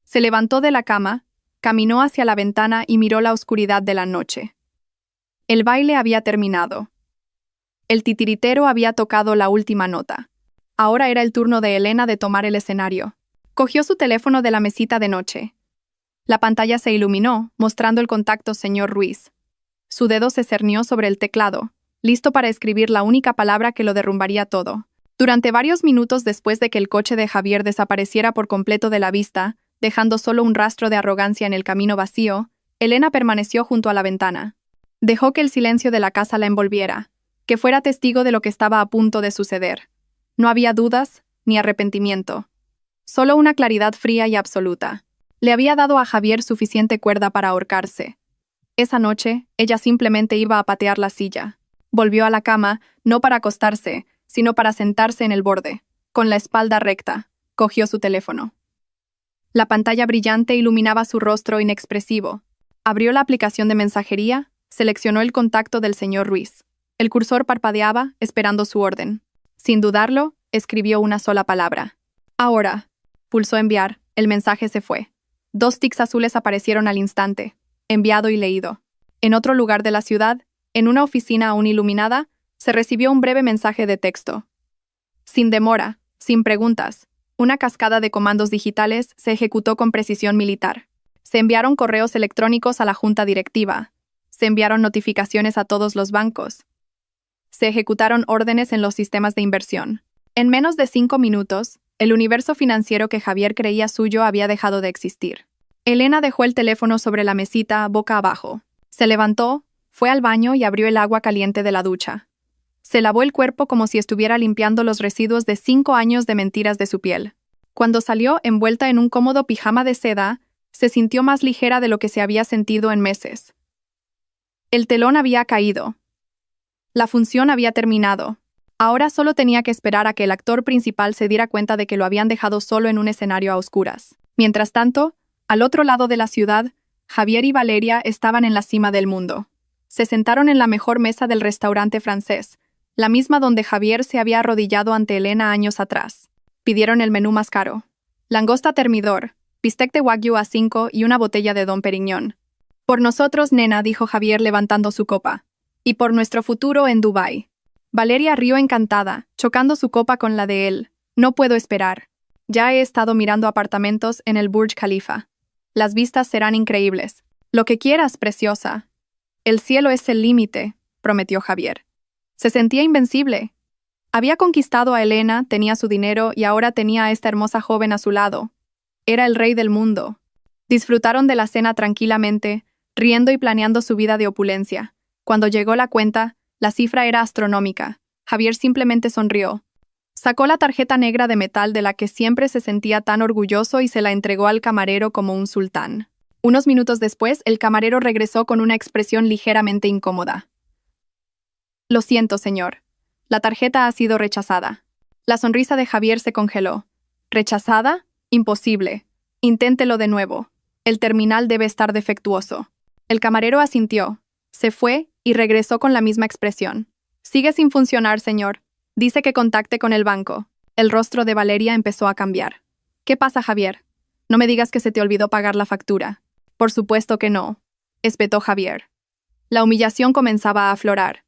Se levantó de la cama, caminó hacia la ventana y miró la oscuridad de la noche. El baile había terminado. El titiritero había tocado la última nota. Ahora era el turno de Elena de tomar el escenario. Cogió su teléfono de la mesita de noche. La pantalla se iluminó, mostrando el contacto señor Ruiz. Su dedo se cernió sobre el teclado, listo para escribir la única palabra que lo derrumbaría todo. Durante varios minutos después de que el coche de Javier desapareciera por completo de la vista, dejando solo un rastro de arrogancia en el camino vacío, Elena permaneció junto a la ventana. Dejó que el silencio de la casa la envolviera, que fuera testigo de lo que estaba a punto de suceder. No había dudas ni arrepentimiento. Solo una claridad fría y absoluta. Le había dado a Javier suficiente cuerda para ahorcarse. Esa noche, ella simplemente iba a patear la silla. Volvió a la cama, no para acostarse, sino para sentarse en el borde. Con la espalda recta, cogió su teléfono. La pantalla brillante iluminaba su rostro inexpresivo. Abrió la aplicación de mensajería, seleccionó el contacto del señor Ruiz. El cursor parpadeaba, esperando su orden. Sin dudarlo, escribió una sola palabra. «Ahora». Pulsó enviar, el mensaje se fue. 2 tics azules aparecieron al instante. Enviado y leído. En otro lugar de la ciudad, en una oficina aún iluminada, se recibió un breve mensaje de texto. «Sin demora, sin preguntas. Una cascada de comandos digitales se ejecutó con precisión militar. Se enviaron correos electrónicos a la junta directiva. Se enviaron notificaciones a todos los bancos. Se ejecutaron órdenes en los sistemas de inversión. En menos de 5 minutos, el universo financiero que Javier creía suyo había dejado de existir. Elena dejó el teléfono sobre la mesita boca abajo. Se levantó, fue al baño y abrió el agua caliente de la ducha. Se lavó el cuerpo como si estuviera limpiando los residuos de 5 años de mentiras de su piel. Cuando salió envuelta en un cómodo pijama de seda, se sintió más ligera de lo que se había sentido en meses. El telón había caído. La función había terminado. Ahora solo tenía que esperar a que el actor principal se diera cuenta de que lo habían dejado solo en un escenario a oscuras. Mientras tanto, al otro lado de la ciudad, Javier y Valeria estaban en la cima del mundo. Se sentaron en la mejor mesa del restaurante francés, la misma donde Javier se había arrodillado ante Elena años atrás. Pidieron el menú más caro. Langosta termidor, bistec de wagyu A5 y una botella de Dom Periñón. Por nosotros, nena, dijo Javier levantando su copa. Y por nuestro futuro en Dubái. Valeria rió encantada, chocando su copa con la de él. No puedo esperar. Ya he estado mirando apartamentos en el Burj Khalifa. Las vistas serán increíbles. Lo que quieras, preciosa. El cielo es el límite, prometió Javier. Se sentía invencible. Había conquistado a Elena, tenía su dinero y ahora tenía a esta hermosa joven a su lado. Era el rey del mundo. Disfrutaron de la cena tranquilamente, riendo y planeando su vida de opulencia. Cuando llegó la cuenta, la cifra era astronómica. Javier simplemente sonrió. Sacó la tarjeta negra de metal de la que siempre se sentía tan orgulloso y se la entregó al camarero como un sultán. Unos minutos después, el camarero regresó con una expresión ligeramente incómoda. Lo siento, señor. La tarjeta ha sido rechazada. La sonrisa de Javier se congeló. ¿Rechazada? Imposible. Inténtelo de nuevo. El terminal debe estar defectuoso. El camarero asintió. Se fue y regresó con la misma expresión. Sigue sin funcionar, señor. Dice que contacte con el banco. El rostro de Valeria empezó a cambiar. ¿Qué pasa, Javier? No me digas que se te olvidó pagar la factura. Por supuesto que no, espetó Javier. La humillación comenzaba a aflorar.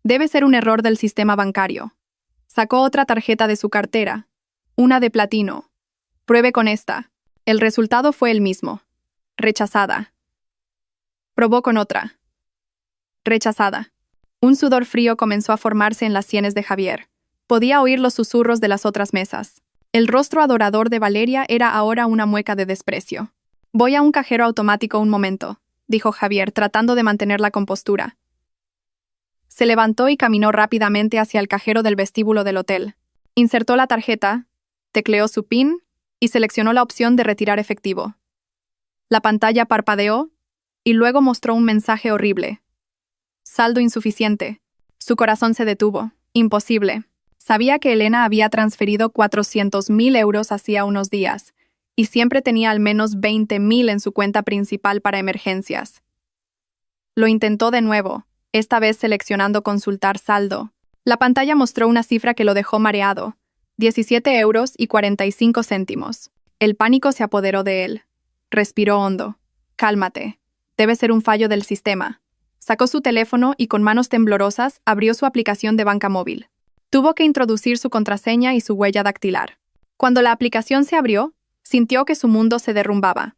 Debe ser un error del sistema bancario. Sacó otra tarjeta de su cartera. Una de platino. Pruebe con esta. El resultado fue el mismo. Rechazada. Probó con otra. Rechazada. Un sudor frío comenzó a formarse en las sienes de Javier. Podía oír los susurros de las otras mesas. El rostro adorador de Valeria era ahora una mueca de desprecio. Voy a un cajero automático un momento, dijo Javier, tratando de mantener la compostura. Se levantó y caminó rápidamente hacia el cajero del vestíbulo del hotel. Insertó la tarjeta, tecleó su PIN y seleccionó la opción de retirar efectivo. La pantalla parpadeó y luego mostró un mensaje horrible. Saldo insuficiente. Su corazón se detuvo. Imposible. Sabía que Elena había transferido 400.000 euros hacía unos días, y siempre tenía al menos 20.000 en su cuenta principal para emergencias. Lo intentó de nuevo, esta vez seleccionando consultar saldo. La pantalla mostró una cifra que lo dejó mareado. 17,45 euros. El pánico se apoderó de él. Respiró hondo. Cálmate. Debe ser un fallo del sistema. Sacó su teléfono y con manos temblorosas abrió su aplicación de banca móvil. Tuvo que introducir su contraseña y su huella dactilar. Cuando la aplicación se abrió, sintió que su mundo se derrumbaba.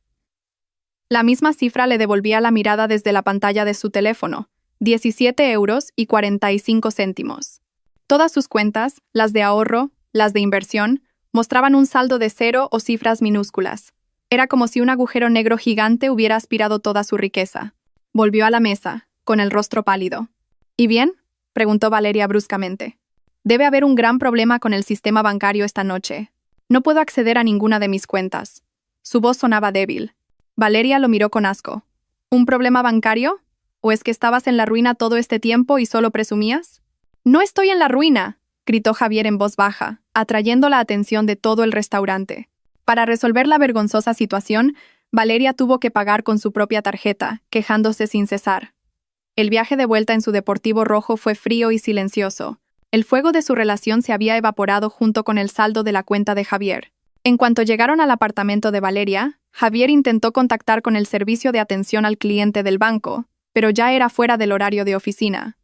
La misma cifra le devolvía la mirada desde la pantalla de su teléfono, 17,45 euros. Todas sus cuentas, las de ahorro, las de inversión, mostraban un saldo de 0 o cifras minúsculas. Era como si un agujero negro gigante hubiera aspirado toda su riqueza. Volvió a la mesa, con el rostro pálido. ¿Y bien?, preguntó Valeria bruscamente. Debe haber un gran problema con el sistema bancario esta noche. No puedo acceder a ninguna de mis cuentas. Su voz sonaba débil. Valeria lo miró con asco. ¿Un problema bancario? ¿O es que estabas en la ruina todo este tiempo y solo presumías? ¡No estoy en la ruina!, gritó Javier en voz baja, atrayendo la atención de todo el restaurante. Para resolver la vergonzosa situación, Valeria tuvo que pagar con su propia tarjeta, quejándose sin cesar. El viaje de vuelta en su deportivo rojo fue frío y silencioso. El fuego de su relación se había evaporado junto con el saldo de la cuenta de Javier. En cuanto llegaron al apartamento de Valeria, Javier intentó contactar con el servicio de atención al cliente del banco, pero ya era fuera del horario de oficina.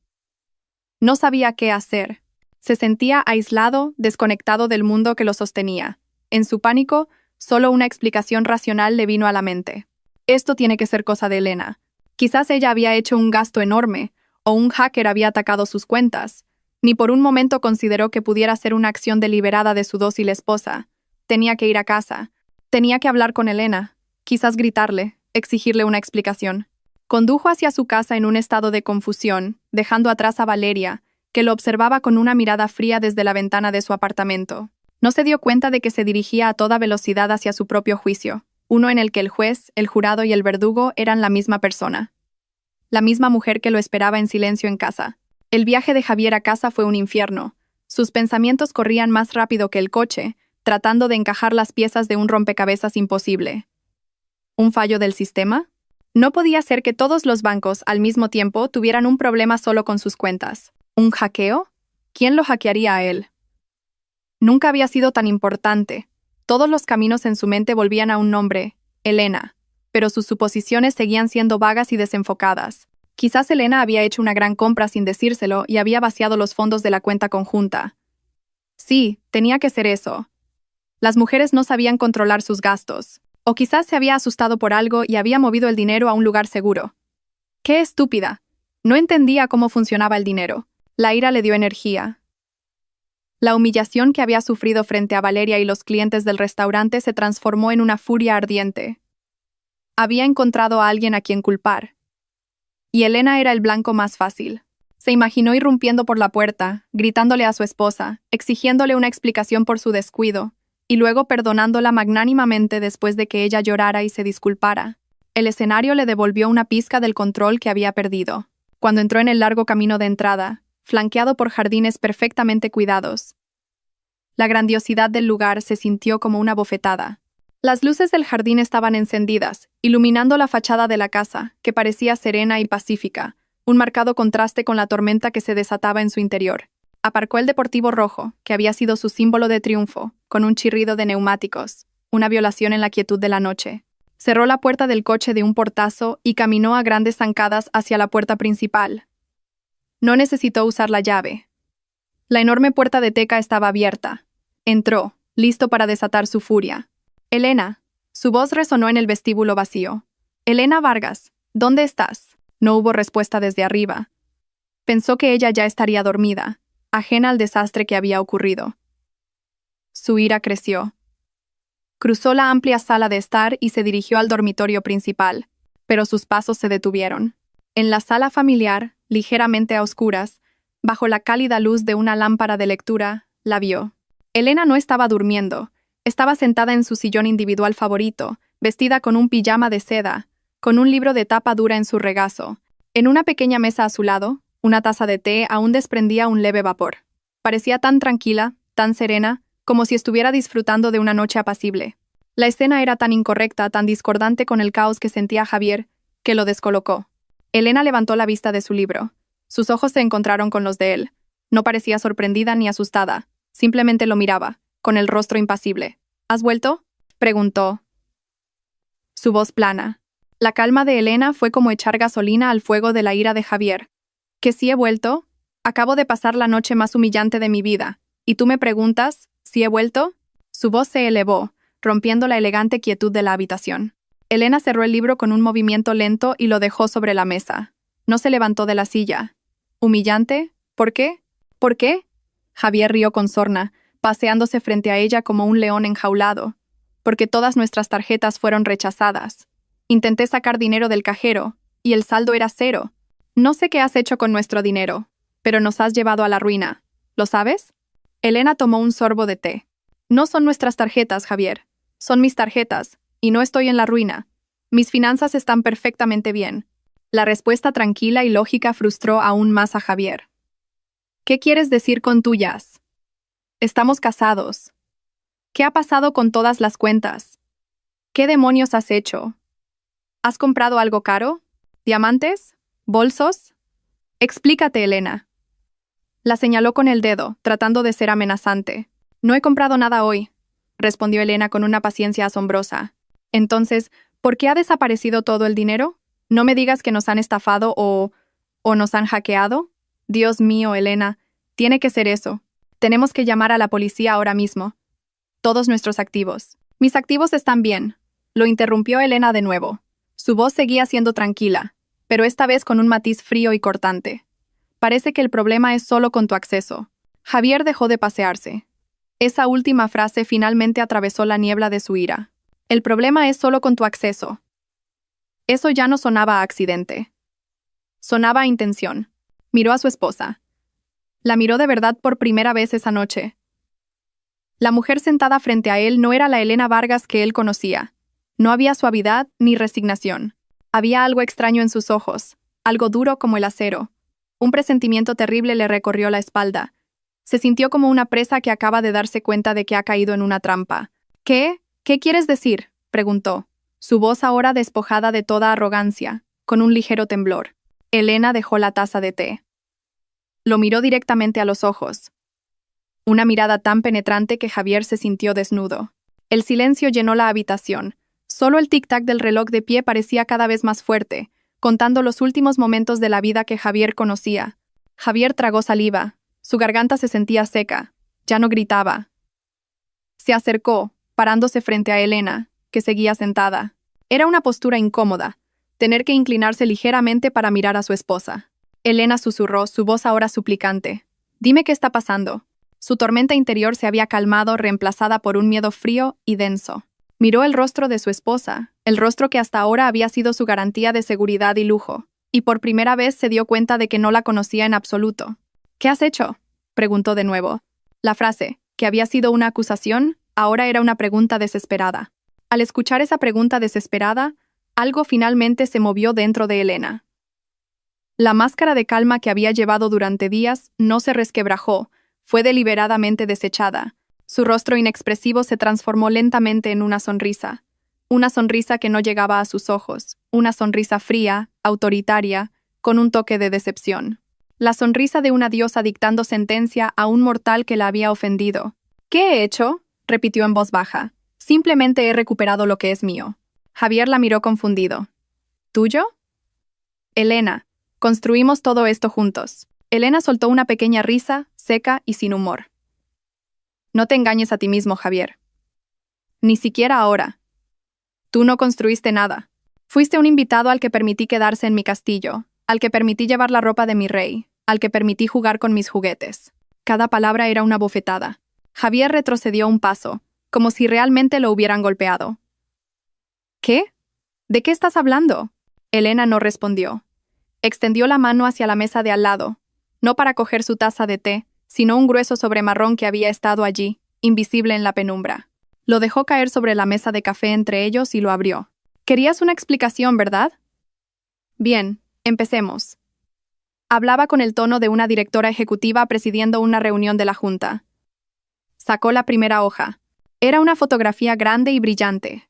No sabía qué hacer. Se sentía aislado, desconectado del mundo que lo sostenía. En su pánico, solo una explicación racional le vino a la mente. Esto tiene que ser cosa de Elena. Quizás ella había hecho un gasto enorme, o un hacker había atacado sus cuentas. Ni por un momento consideró que pudiera ser una acción deliberada de su dócil esposa. Tenía que ir a casa. Tenía que hablar con Elena. Quizás gritarle, exigirle una explicación. Condujo hacia su casa en un estado de confusión, dejando atrás a Valeria, que lo observaba con una mirada fría desde la ventana de su apartamento. No se dio cuenta de que se dirigía a toda velocidad hacia su propio juicio, uno en el que el juez, el jurado y el verdugo eran la misma persona. La misma mujer que lo esperaba en silencio en casa. El viaje de Javier a casa fue un infierno. Sus pensamientos corrían más rápido que el coche, tratando de encajar las piezas de un rompecabezas imposible. ¿Un fallo del sistema? No podía ser que todos los bancos, al mismo tiempo, tuvieran un problema solo con sus cuentas. ¿Un hackeo? ¿Quién lo hackearía a él? Nunca había sido tan importante. Todos los caminos en su mente volvían a un nombre, Elena, pero sus suposiciones seguían siendo vagas y desenfocadas. Quizás Elena había hecho una gran compra sin decírselo y había vaciado los fondos de la cuenta conjunta. Sí, tenía que ser eso. Las mujeres no sabían controlar sus gastos. O quizás se había asustado por algo y había movido el dinero a un lugar seguro. ¡Qué estúpida! No entendía cómo funcionaba el dinero. La ira le dio energía. La humillación que había sufrido frente a Valeria y los clientes del restaurante se transformó en una furia ardiente. Había encontrado a alguien a quien culpar. Y Elena era el blanco más fácil. Se imaginó irrumpiendo por la puerta, gritándole a su esposa, exigiéndole una explicación por su descuido, y luego perdonándola magnánimamente después de que ella llorara y se disculpara. El escenario le devolvió una pizca del control que había perdido. Cuando entró en el largo camino de entrada, flanqueado por jardines perfectamente cuidados, la grandiosidad del lugar se sintió como una bofetada. Las luces del jardín estaban encendidas, iluminando la fachada de la casa, que parecía serena y pacífica, un marcado contraste con la tormenta que se desataba en su interior. Aparcó el deportivo rojo, que había sido su símbolo de triunfo, con un chirrido de neumáticos, una violación en la quietud de la noche. Cerró la puerta del coche de un portazo y caminó a grandes zancadas hacia la puerta principal. No necesitó usar la llave. La enorme puerta de teca estaba abierta. Entró, listo para desatar su furia. «Elena». Su voz resonó en el vestíbulo vacío. «Elena Vargas, ¿dónde estás?» No hubo respuesta desde arriba. Pensó que ella ya estaría dormida, ajena al desastre que había ocurrido. Su ira creció. Cruzó la amplia sala de estar y se dirigió al dormitorio principal, pero sus pasos se detuvieron. En la sala familiar, ligeramente a oscuras, bajo la cálida luz de una lámpara de lectura, la vio. Elena no estaba durmiendo. Estaba sentada en su sillón individual favorito, vestida con un pijama de seda, con un libro de tapa dura en su regazo. En una pequeña mesa a su lado, una taza de té aún desprendía un leve vapor. Parecía tan tranquila, tan serena, como si estuviera disfrutando de una noche apacible. La escena era tan incorrecta, tan discordante con el caos que sentía Javier, que lo descolocó. Elena levantó la vista de su libro. Sus ojos se encontraron con los de él. No parecía sorprendida ni asustada. Simplemente lo miraba, con el rostro impasible. ¿Has vuelto?, preguntó. Su voz plana. La calma de Elena fue como echar gasolina al fuego de la ira de Javier. ¿Que sí he vuelto? Acabo de pasar la noche más humillante de mi vida. ¿Y tú me preguntas, si he vuelto? Su voz se elevó, rompiendo la elegante quietud de la habitación. Elena cerró el libro con un movimiento lento y lo dejó sobre la mesa. No se levantó de la silla. ¿Humillante? ¿Por qué? ¿Por qué? Javier rió con sorna, paseándose frente a ella como un león enjaulado. Porque todas nuestras tarjetas fueron rechazadas. Intenté sacar dinero del cajero, y el saldo era 0. No sé qué has hecho con nuestro dinero, pero nos has llevado a la ruina. ¿Lo sabes? Elena tomó un sorbo de té. No son nuestras tarjetas, Javier. Son mis tarjetas, y no estoy en la ruina. Mis finanzas están perfectamente bien. La respuesta tranquila y lógica frustró aún más a Javier. ¿Qué quieres decir con tuyas? Estamos casados. ¿Qué ha pasado con todas las cuentas? ¿Qué demonios has hecho? ¿Has comprado algo caro? ¿Diamantes? ¿Bolsos? Explícate, Elena. La señaló con el dedo, tratando de ser amenazante. No he comprado nada hoy, respondió Elena con una paciencia asombrosa. Entonces, ¿por qué ha desaparecido todo el dinero? No me digas que nos han estafado o nos han hackeado. Dios mío, Elena, tiene que ser eso. Tenemos que llamar a la policía ahora mismo. Todos nuestros activos. Mis activos están bien, lo interrumpió Elena de nuevo. Su voz seguía siendo tranquila, pero esta vez con un matiz frío y cortante. Parece que el problema es solo con tu acceso. Javier dejó de pasearse. Esa última frase finalmente atravesó la niebla de su ira. El problema es solo con tu acceso. Eso ya no sonaba a accidente. Sonaba a intención. Miró a su esposa. La miró de verdad por primera vez esa noche. La mujer sentada frente a él no era la Elena Vargas que él conocía. No había suavidad ni resignación. Había algo extraño en sus ojos, algo duro como el acero. Un presentimiento terrible le recorrió la espalda. Se sintió como una presa que acaba de darse cuenta de que ha caído en una trampa. ¿Qué? ¿Qué quieres decir?, preguntó, su voz ahora despojada de toda arrogancia, con un ligero temblor. Elena dejó la taza de té. Lo miró directamente a los ojos. Una mirada tan penetrante que Javier se sintió desnudo. El silencio llenó la habitación. Solo el tic-tac del reloj de pie parecía cada vez más fuerte, contando los últimos momentos de la vida que Javier conocía. Javier tragó saliva. Su garganta se sentía seca. Ya no gritaba. Se acercó, parándose frente a Elena, que seguía sentada. Era una postura incómoda, tener que inclinarse ligeramente para mirar a su esposa. Elena susurró, su voz ahora suplicante. «Dime qué está pasando». Su tormenta interior se había calmado, reemplazada por un miedo frío y denso. Miró el rostro de su esposa, el rostro que hasta ahora había sido su garantía de seguridad y lujo, y por primera vez se dio cuenta de que no la conocía en absoluto. «¿Qué has hecho?», preguntó de nuevo. La frase, que había sido una acusación, ahora era una pregunta desesperada. Al escuchar esa pregunta desesperada, algo finalmente se movió dentro de Elena. La máscara de calma que había llevado durante días no se resquebrajó, fue deliberadamente desechada. Su rostro inexpresivo se transformó lentamente en una sonrisa que no llegaba a sus ojos, una sonrisa fría, autoritaria, con un toque de decepción. La sonrisa de una diosa dictando sentencia a un mortal que la había ofendido. «¿Qué he hecho?», repitió en voz baja. «Simplemente he recuperado lo que es mío». Javier la miró confundido. «¿Tuyo?». «Elena, construimos todo esto juntos». Elena soltó una pequeña risa, seca y sin humor. «No te engañes a ti mismo, Javier. Ni siquiera ahora. Tú no construiste nada. Fuiste un invitado al que permití quedarse en mi castillo, al que permití llevar la ropa de mi rey, al que permití jugar con mis juguetes». Cada palabra era una bofetada. Javier retrocedió un paso, como si realmente lo hubieran golpeado. «¿Qué? ¿De qué estás hablando?». Elena no respondió. Extendió la mano hacia la mesa de al lado, no para coger su taza de té, sino un grueso sobremarrón que había estado allí, invisible en la penumbra. Lo dejó caer sobre la mesa de café entre ellos y lo abrió. «Querías una explicación, ¿verdad?». «Bien, empecemos». Hablaba con el tono de una directora ejecutiva presidiendo una reunión de la junta. Sacó la primera hoja. Era una fotografía grande y brillante.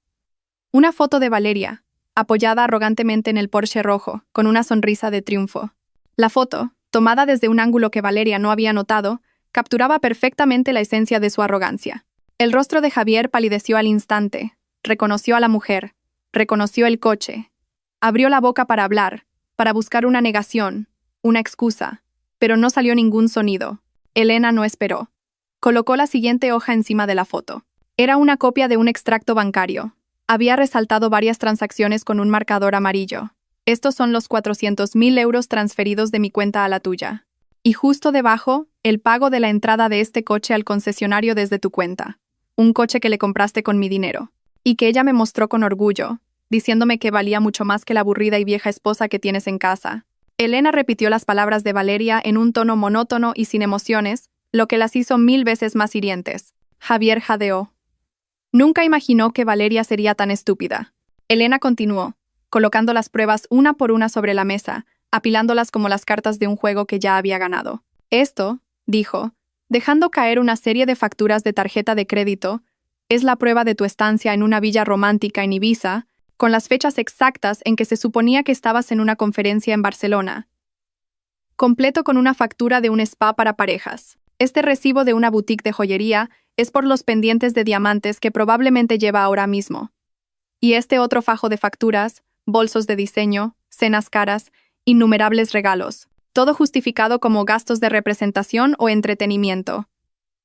Una foto de Valeria, apoyada arrogantemente en el Porsche rojo, con una sonrisa de triunfo. La foto, tomada desde un ángulo que Valeria no había notado, capturaba perfectamente la esencia de su arrogancia. El rostro de Javier palideció al instante. Reconoció a la mujer. Reconoció el coche. Abrió la boca para hablar, para buscar una negación, una excusa, pero no salió ningún sonido. Elena no esperó. Colocó la siguiente hoja encima de la foto. Era una copia de un extracto bancario. Había resaltado varias transacciones con un marcador amarillo. «Estos son los 400.000 euros transferidos de mi cuenta a la tuya. Y justo debajo, el pago de la entrada de este coche al concesionario desde tu cuenta. Un coche que le compraste con mi dinero. Y que ella me mostró con orgullo, diciéndome que valía mucho más que la aburrida y vieja esposa que tienes en casa». Elena repitió las palabras de Valeria en un tono monótono y sin emociones, lo que las hizo 1000 veces más hirientes. Javier jadeó. Nunca imaginó que Valeria sería tan estúpida. Elena continuó, colocando las pruebas una por una sobre la mesa, apilándolas como las cartas de un juego que ya había ganado. «Esto», dijo, dejando caer una serie de facturas de tarjeta de crédito, «es la prueba de tu estancia en una villa romántica en Ibiza, con las fechas exactas en que se suponía que estabas en una conferencia en Barcelona. Completo con una factura de un spa para parejas. Este recibo de una boutique de joyería es por los pendientes de diamantes que probablemente lleva ahora mismo. Y este otro fajo de facturas, bolsos de diseño, cenas caras, innumerables regalos, todo justificado como gastos de representación o entretenimiento.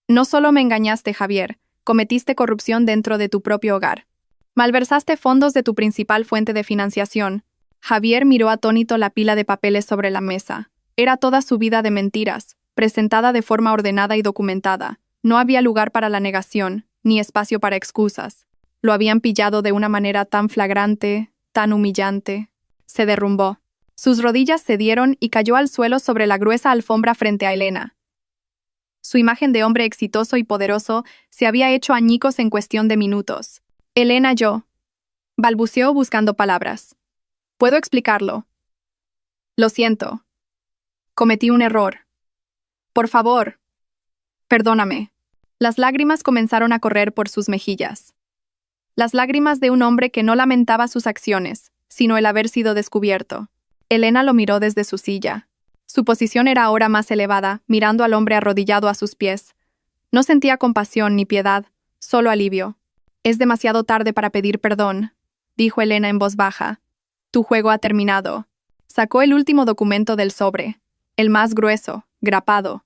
No solo me engañaste, Javier, Cometiste corrupción dentro de tu propio hogar. Malversaste fondos de tu principal fuente de financiación. Javier miró atónito la pila de papeles sobre la mesa. Era toda su vida de mentiras, presentada de forma ordenada y documentada. No había lugar para la negación, ni espacio para excusas. Lo habían pillado de una manera tan flagrante, tan humillante. Se derrumbó. Sus rodillas cedieron y cayó al suelo sobre la gruesa alfombra frente a Elena. Su imagen de hombre exitoso y poderoso se había hecho añicos en cuestión de minutos. Elena, balbuceó buscando palabras. Puedo explicarlo. Lo siento. Cometí un error. Por favor. Perdóname. Las lágrimas comenzaron a correr por sus mejillas. Las lágrimas de un hombre que no lamentaba sus acciones, sino el haber sido descubierto. Elena lo miró desde su silla. Su posición era ahora más elevada, mirando al hombre arrodillado a sus pies. No sentía compasión ni piedad, solo alivio. Es demasiado tarde para pedir perdón, dijo Elena en voz baja. Tu juego ha terminado. Sacó el último documento del sobre, el más grueso, grapado.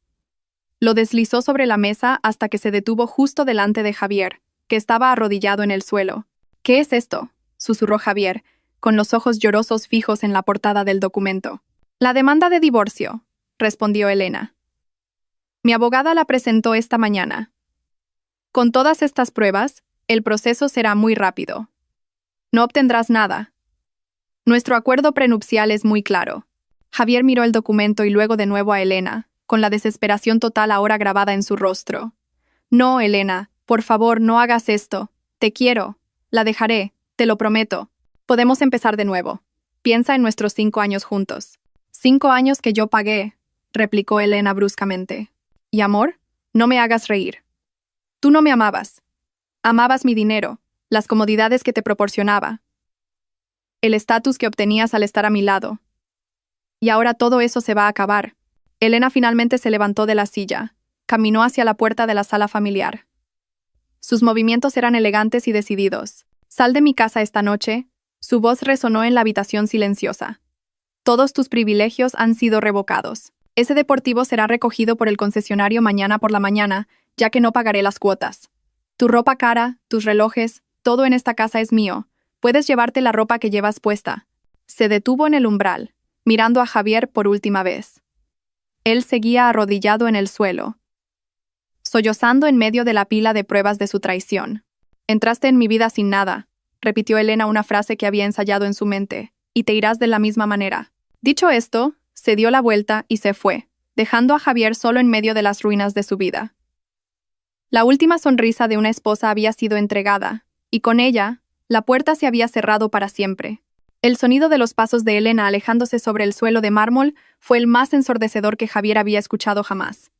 Lo deslizó sobre la mesa hasta que se detuvo justo delante de Javier, que estaba arrodillado en el suelo. ¿Qué es esto?, susurró Javier, con los ojos llorosos fijos en la portada del documento. La demanda de divorcio, respondió Elena. Mi abogada la presentó esta mañana. Con todas estas pruebas, el proceso será muy rápido. No obtendrás nada. Nuestro acuerdo prenupcial es muy claro. Javier miró el documento y luego de nuevo a Elena, con la desesperación total ahora grabada en su rostro. No, Elena, por favor, no hagas esto. Te quiero. La dejaré, te lo prometo. Podemos empezar de nuevo. Piensa en nuestros 5 años juntos. 5 años que yo pagué, replicó Elena bruscamente. ¿Y amor? No me hagas reír. Tú no me amabas. Amabas mi dinero, las comodidades que te proporcionaba, el estatus que obtenías al estar a mi lado. Y ahora todo eso se va a acabar. Elena finalmente se levantó de la silla, caminó hacia la puerta de la sala familiar. Sus movimientos eran elegantes y decididos. Sal de mi casa esta noche. Su voz resonó en la habitación silenciosa. Todos tus privilegios han sido revocados. Ese deportivo será recogido por el concesionario mañana por la mañana, ya que no pagaré las cuotas. Tu ropa cara, tus relojes, todo en esta casa es mío. Puedes llevarte la ropa que llevas puesta. Se detuvo en el umbral, mirando a Javier por última vez. Él seguía arrodillado en el suelo, sollozando en medio de la pila de pruebas de su traición. Entraste en mi vida sin nada, repitió Elena una frase que había ensayado en su mente, y te irás de la misma manera. Dicho esto, se dio la vuelta y se fue, dejando a Javier solo en medio de las ruinas de su vida. La última sonrisa de una esposa había sido entregada, y con ella, la puerta se había cerrado para siempre. El sonido de los pasos de Elena alejándose sobre el suelo de mármol fue el más ensordecedor que Javier había escuchado jamás.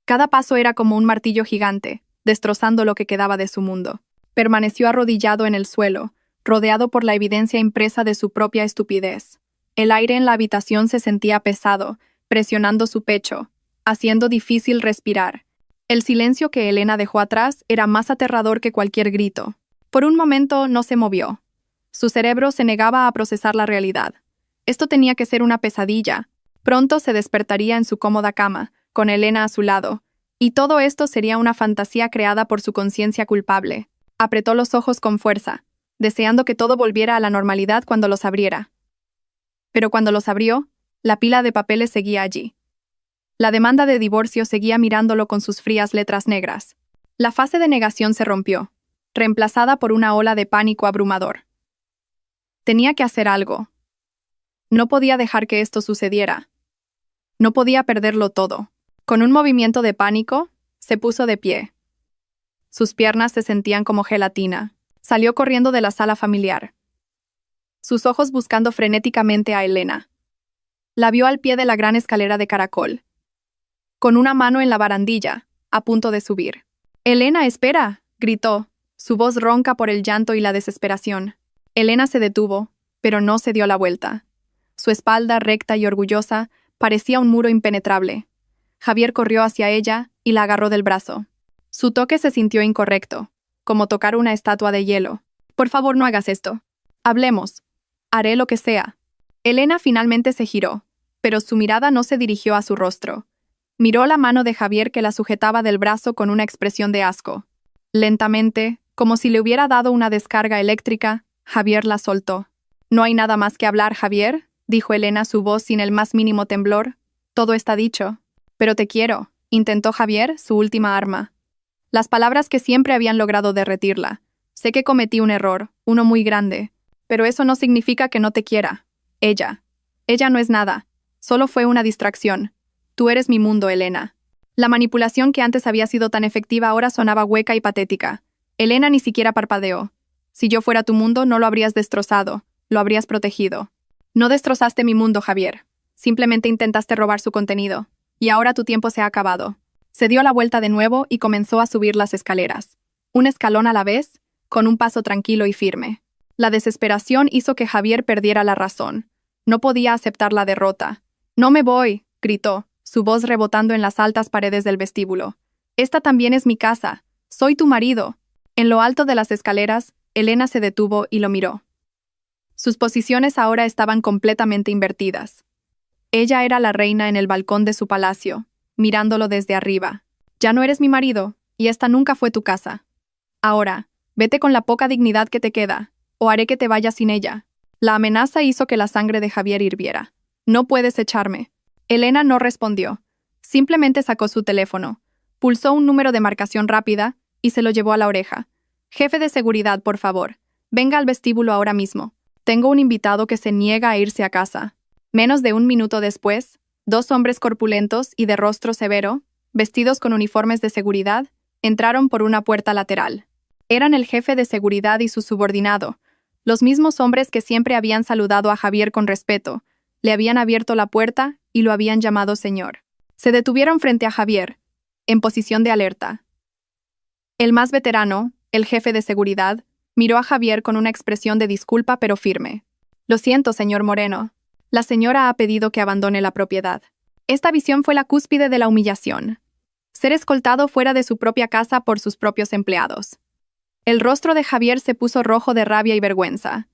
Cada paso era como un martillo gigante, destrozando lo que quedaba de su mundo. Permaneció arrodillado en el suelo, rodeado por la evidencia impresa de su propia estupidez. El aire en la habitación se sentía pesado, presionando su pecho, haciendo difícil respirar. El silencio que Elena dejó atrás era más aterrador que cualquier grito. Por un momento no se movió. Su cerebro se negaba a procesar la realidad. Esto tenía que ser una pesadilla. Pronto se despertaría en su cómoda cama, con Elena a su lado, y todo esto sería una fantasía creada por su conciencia culpable. Apretó los ojos con fuerza, deseando que todo volviera a la normalidad cuando los abriera. Pero cuando los abrió, la pila de papeles seguía allí. La demanda de divorcio seguía mirándolo con sus frías letras negras. La fase de negación se rompió, reemplazada por una ola de pánico abrumador. Tenía que hacer algo. No podía dejar que esto sucediera. No podía perderlo todo. Con un movimiento de pánico, se puso de pie. Sus piernas se sentían como gelatina. Salió corriendo de la sala familiar, sus ojos buscando frenéticamente a Elena. La vio al pie de la gran escalera de caracol, con una mano en la barandilla, a punto de subir. «Elena, espera», gritó, su voz ronca por el llanto y la desesperación. Elena se detuvo, pero no se dio la vuelta. Su espalda, recta y orgullosa, parecía un muro impenetrable. Javier corrió hacia ella y la agarró del brazo. Su toque se sintió incorrecto, como tocar una estatua de hielo. «Por favor, no hagas esto. Hablemos. Haré lo que sea». Elena finalmente se giró, pero su mirada no se dirigió a su rostro. Miró la mano de Javier que la sujetaba del brazo con una expresión de asco. Lentamente, como si le hubiera dado una descarga eléctrica, Javier la soltó. «No hay nada más que hablar, Javier», dijo Elena, su voz sin el más mínimo temblor. «Todo está dicho». «Pero te quiero», intentó Javier, su última arma. Las palabras que siempre habían logrado derretirla. «Sé que cometí un error, uno muy grande. Pero eso no significa que no te quiera. Ella no es nada. Solo fue una distracción. Tú eres mi mundo, Elena». La manipulación que antes había sido tan efectiva ahora sonaba hueca y patética. Elena ni siquiera parpadeó. «Si yo fuera tu mundo, no lo habrías destrozado, lo habrías protegido». «No destrozaste mi mundo, Javier. Simplemente intentaste robar su contenido. Y ahora tu tiempo se ha acabado». Se dio la vuelta de nuevo y comenzó a subir las escaleras. Un escalón a la vez, con un paso tranquilo y firme. La desesperación hizo que Javier perdiera la razón. No podía aceptar la derrota. «No me voy», gritó, su voz rebotando en las altas paredes del vestíbulo. «Esta también es mi casa. Soy tu marido». En lo alto de las escaleras, Elena se detuvo y lo miró. Sus posiciones ahora estaban completamente invertidas. Ella era la reina en el balcón de su palacio, mirándolo desde arriba. «Ya no eres mi marido, y esta nunca fue tu casa. Ahora, vete con la poca dignidad que te queda, o haré que te vayas sin ella». La amenaza hizo que la sangre de Javier hirviera. «No puedes echarme». Elena no respondió. Simplemente sacó su teléfono, pulsó un número de marcación rápida y se lo llevó a la oreja. «Jefe de seguridad, por favor, venga al vestíbulo ahora mismo. Tengo un invitado que se niega a irse a casa». Menos de un minuto después, dos hombres corpulentos y de rostro severo, vestidos con uniformes de seguridad, entraron por una puerta lateral. Eran el jefe de seguridad y su subordinado, los mismos hombres que siempre habían saludado a Javier con respeto, le habían abierto la puerta y lo habían llamado señor. Se detuvieron frente a Javier, en posición de alerta. El más veterano, el jefe de seguridad, miró a Javier con una expresión de disculpa pero firme. «Lo siento, señor Moreno. La señora ha pedido que abandone la propiedad». Esta visión fue la cúspide de la humillación. Ser escoltado fuera de su propia casa por sus propios empleados. El rostro de Javier se puso rojo de rabia y vergüenza.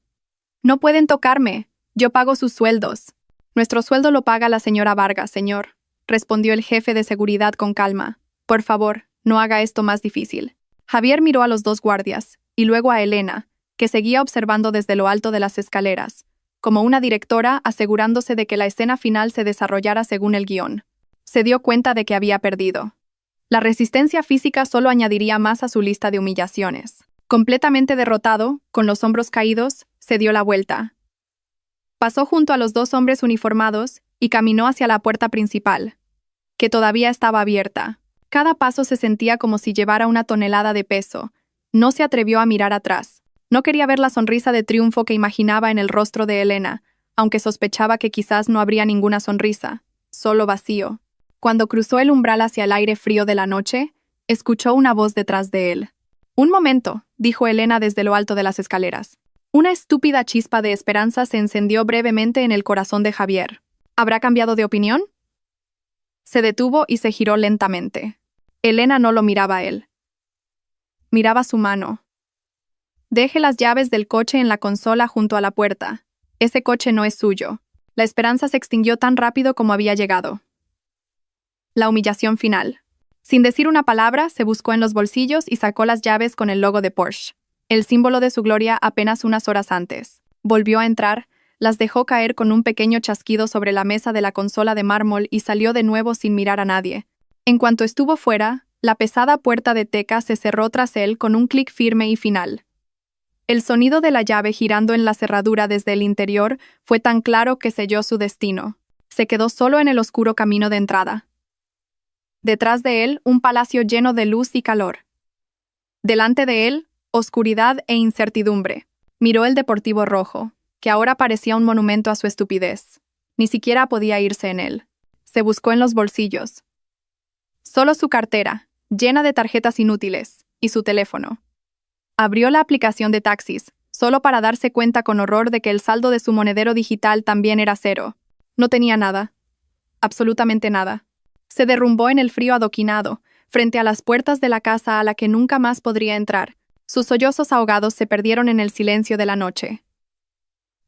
«No pueden tocarme. Yo pago sus sueldos». «Nuestro sueldo lo paga la señora Vargas, señor», respondió el jefe de seguridad con calma. «Por favor, no haga esto más difícil». Javier miró a los dos guardias, y luego a Elena, que seguía observando desde lo alto de las escaleras, como una directora asegurándose de que la escena final se desarrollara según el guión. Se dio cuenta de que había perdido. La resistencia física solo añadiría más a su lista de humillaciones. Completamente derrotado, con los hombros caídos, se dio la vuelta. Pasó junto a los dos hombres uniformados y caminó hacia la puerta principal, que todavía estaba abierta. Cada paso se sentía como si llevara una tonelada de peso. No se atrevió a mirar atrás. No quería ver la sonrisa de triunfo que imaginaba en el rostro de Elena, aunque sospechaba que quizás no habría ninguna sonrisa, solo vacío. Cuando cruzó el umbral hacia el aire frío de la noche, escuchó una voz detrás de él. «Un momento», dijo Elena desde lo alto de las escaleras. Una estúpida chispa de esperanza se encendió brevemente en el corazón de Javier. ¿Habrá cambiado de opinión? Se detuvo y se giró lentamente. Elena no lo miraba a él. Miraba su mano. «Deje las llaves del coche en la consola junto a la puerta. Ese coche no es suyo». La esperanza se extinguió tan rápido como había llegado. La humillación final. Sin decir una palabra, se buscó en los bolsillos y sacó las llaves con el logo de Porsche, el símbolo de su gloria apenas unas horas antes. Volvió a entrar, las dejó caer con un pequeño chasquido sobre la mesa de la consola de mármol y salió de nuevo sin mirar a nadie. En cuanto estuvo fuera, la pesada puerta de teca se cerró tras él con un clic firme y final. El sonido de la llave girando en la cerradura desde el interior fue tan claro que selló su destino. Se quedó solo en el oscuro camino de entrada. Detrás de él, un palacio lleno de luz y calor. Delante de él, oscuridad e incertidumbre. Miró el Deportivo Rojo, que ahora parecía un monumento a su estupidez. Ni siquiera podía irse en él. Se buscó en los bolsillos. Solo su cartera, llena de tarjetas inútiles, y su teléfono. Abrió la aplicación de taxis, solo para darse cuenta con horror de que el saldo de su monedero digital también era cero. No tenía nada. Absolutamente nada. Se derrumbó en el frío adoquinado, frente a las puertas de la casa a la que nunca más podría entrar. Sus sollozos ahogados se perdieron en el silencio de la noche.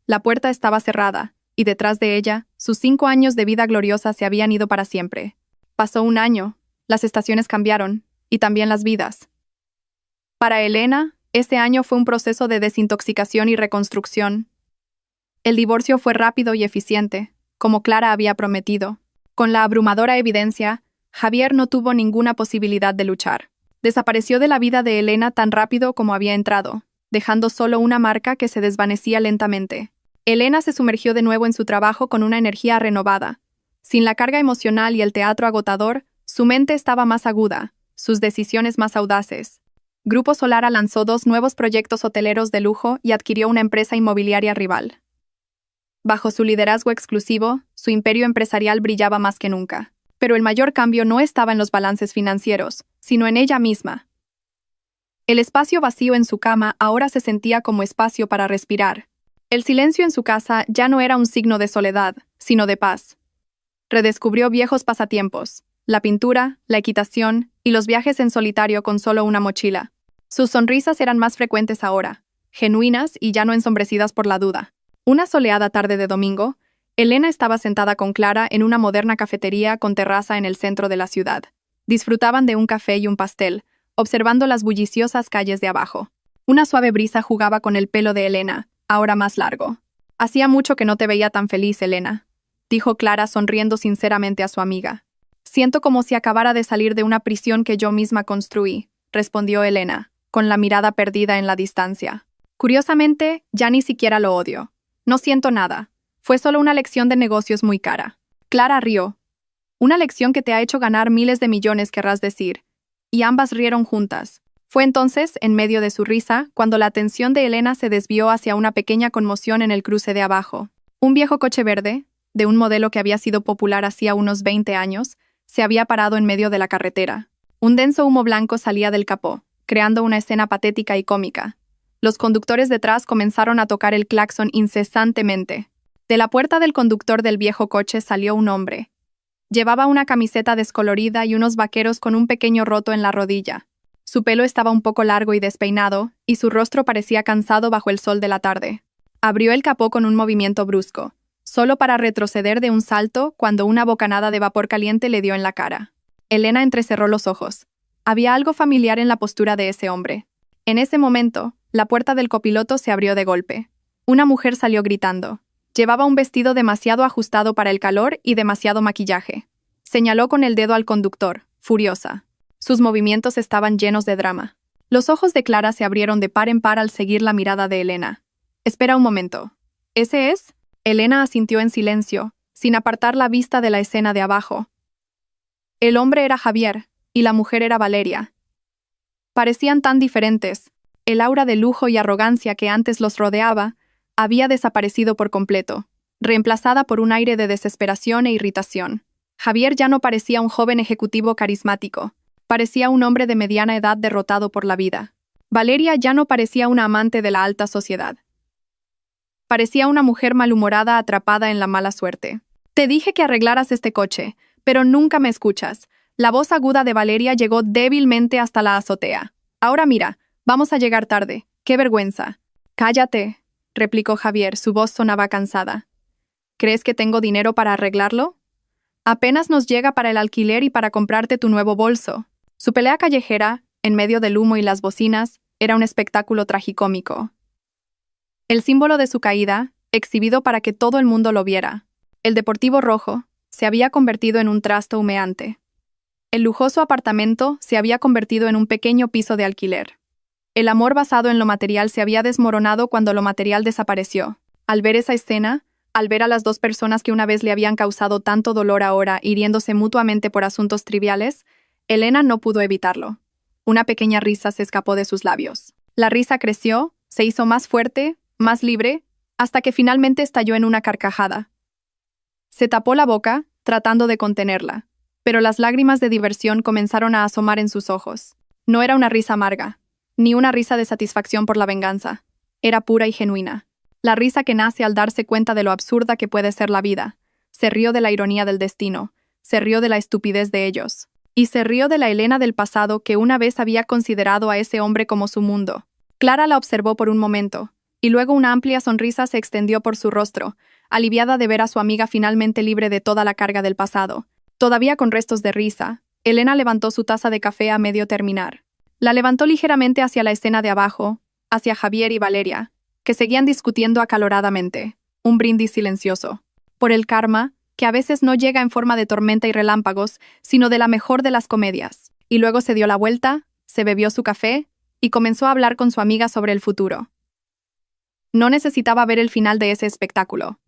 La puerta estaba cerrada, y detrás de ella, sus 5 años de vida gloriosa se habían ido para siempre. Pasó un año, las estaciones cambiaron, y también las vidas. Para Elena, ese año fue un proceso de desintoxicación y reconstrucción. El divorcio fue rápido y eficiente, como Clara había prometido. Con la abrumadora evidencia, Javier no tuvo ninguna posibilidad de luchar. Desapareció de la vida de Elena tan rápido como había entrado, dejando solo una marca que se desvanecía lentamente. Elena se sumergió de nuevo en su trabajo con una energía renovada. Sin la carga emocional y el teatro agotador, su mente estaba más aguda, sus decisiones más audaces. Grupo Solara lanzó 2 nuevos proyectos hoteleros de lujo y adquirió una empresa inmobiliaria rival. Bajo su liderazgo exclusivo, su imperio empresarial brillaba más que nunca. Pero el mayor cambio no estaba en los balances financieros, sino en ella misma. El espacio vacío en su cama ahora se sentía como espacio para respirar. El silencio en su casa ya no era un signo de soledad, sino de paz. Redescubrió viejos pasatiempos, la pintura, la equitación y los viajes en solitario con solo una mochila. Sus sonrisas eran más frecuentes ahora, genuinas y ya no ensombrecidas por la duda. Una soleada tarde de domingo, Elena estaba sentada con Clara en una moderna cafetería con terraza en el centro de la ciudad. Disfrutaban de un café y un pastel, observando las bulliciosas calles de abajo. Una suave brisa jugaba con el pelo de Elena, ahora más largo. «Hacía mucho que no te veía tan feliz, Elena», dijo Clara sonriendo sinceramente a su amiga. «Siento como si acabara de salir de una prisión que yo misma construí», respondió Elena, con la mirada perdida en la distancia. «Curiosamente, ya ni siquiera lo odio. No siento nada. Fue solo una lección de negocios muy cara». Clara rió. «Una lección que te ha hecho ganar miles de millones, querrás decir». Y ambas rieron juntas. Fue entonces, en medio de su risa, cuando la atención de Elena se desvió hacia una pequeña conmoción en el cruce de abajo. Un viejo coche verde, de un modelo que había sido popular hacía unos 20 años, se había parado en medio de la carretera. Un denso humo blanco salía del capó, creando una escena patética y cómica. Los conductores detrás comenzaron a tocar el claxon incesantemente. De la puerta del conductor del viejo coche salió un hombre. Llevaba una camiseta descolorida y unos vaqueros con un pequeño roto en la rodilla. Su pelo estaba un poco largo y despeinado, y su rostro parecía cansado bajo el sol de la tarde. Abrió el capó con un movimiento brusco, solo para retroceder de un salto cuando una bocanada de vapor caliente le dio en la cara. Elena entrecerró los ojos. Había algo familiar en la postura de ese hombre. En ese momento, la puerta del copiloto se abrió de golpe. Una mujer salió gritando. Llevaba un vestido demasiado ajustado para el calor y demasiado maquillaje. Señaló con el dedo al conductor, furiosa. Sus movimientos estaban llenos de drama. Los ojos de Clara se abrieron de par en par al seguir la mirada de Elena. «Espera un momento. ¿Ese es?» Elena asintió en silencio, sin apartar la vista de la escena de abajo. El hombre era Javier, y la mujer era Valeria. Parecían tan diferentes. El aura de lujo y arrogancia que antes los rodeaba había desaparecido por completo, reemplazada por un aire de desesperación e irritación. Javier ya no parecía un joven ejecutivo carismático, parecía un hombre de mediana edad derrotado por la vida. Valeria ya no parecía una amante de la alta sociedad. Parecía una mujer malhumorada atrapada en la mala suerte. «Te dije que arreglaras este coche, pero nunca me escuchas». La voz aguda de Valeria llegó débilmente hasta la azotea. «Ahora mira, vamos a llegar tarde. ¡Qué vergüenza!». «Cállate», replicó Javier, su voz sonaba cansada. «¿Crees que tengo dinero para arreglarlo? Apenas nos llega para el alquiler y para comprarte tu nuevo bolso». Su pelea callejera, en medio del humo y las bocinas, era un espectáculo tragicómico. El símbolo de su caída, exhibido para que todo el mundo lo viera, el deportivo rojo, se había convertido en un trasto humeante. El lujoso apartamento se había convertido en un pequeño piso de alquiler. El amor basado en lo material se había desmoronado cuando lo material desapareció. Al ver esa escena, al ver a las 2 personas que una vez le habían causado tanto dolor ahora hiriéndose mutuamente por asuntos triviales, Elena no pudo evitarlo. Una pequeña risa se escapó de sus labios. La risa creció, se hizo más fuerte, más libre, hasta que finalmente estalló en una carcajada. Se tapó la boca, tratando de contenerla, pero las lágrimas de diversión comenzaron a asomar en sus ojos. No era una risa amarga, ni una risa de satisfacción por la venganza. Era pura y genuina. La risa que nace al darse cuenta de lo absurda que puede ser la vida. Se rió de la ironía del destino, se rió de la estupidez de ellos, y se rió de la Elena del pasado que una vez había considerado a ese hombre como su mundo. Clara la observó por un momento, y luego una amplia sonrisa se extendió por su rostro, aliviada de ver a su amiga finalmente libre de toda la carga del pasado. Todavía con restos de risa, Elena levantó su taza de café a medio terminar. La levantó ligeramente hacia la escena de abajo, hacia Javier y Valeria, que seguían discutiendo acaloradamente. Un brindis silencioso. Por el karma, que a veces no llega en forma de tormenta y relámpagos, sino de la mejor de las comedias. Y luego se dio la vuelta, se bebió su café y comenzó a hablar con su amiga sobre el futuro. No necesitaba ver el final de ese espectáculo.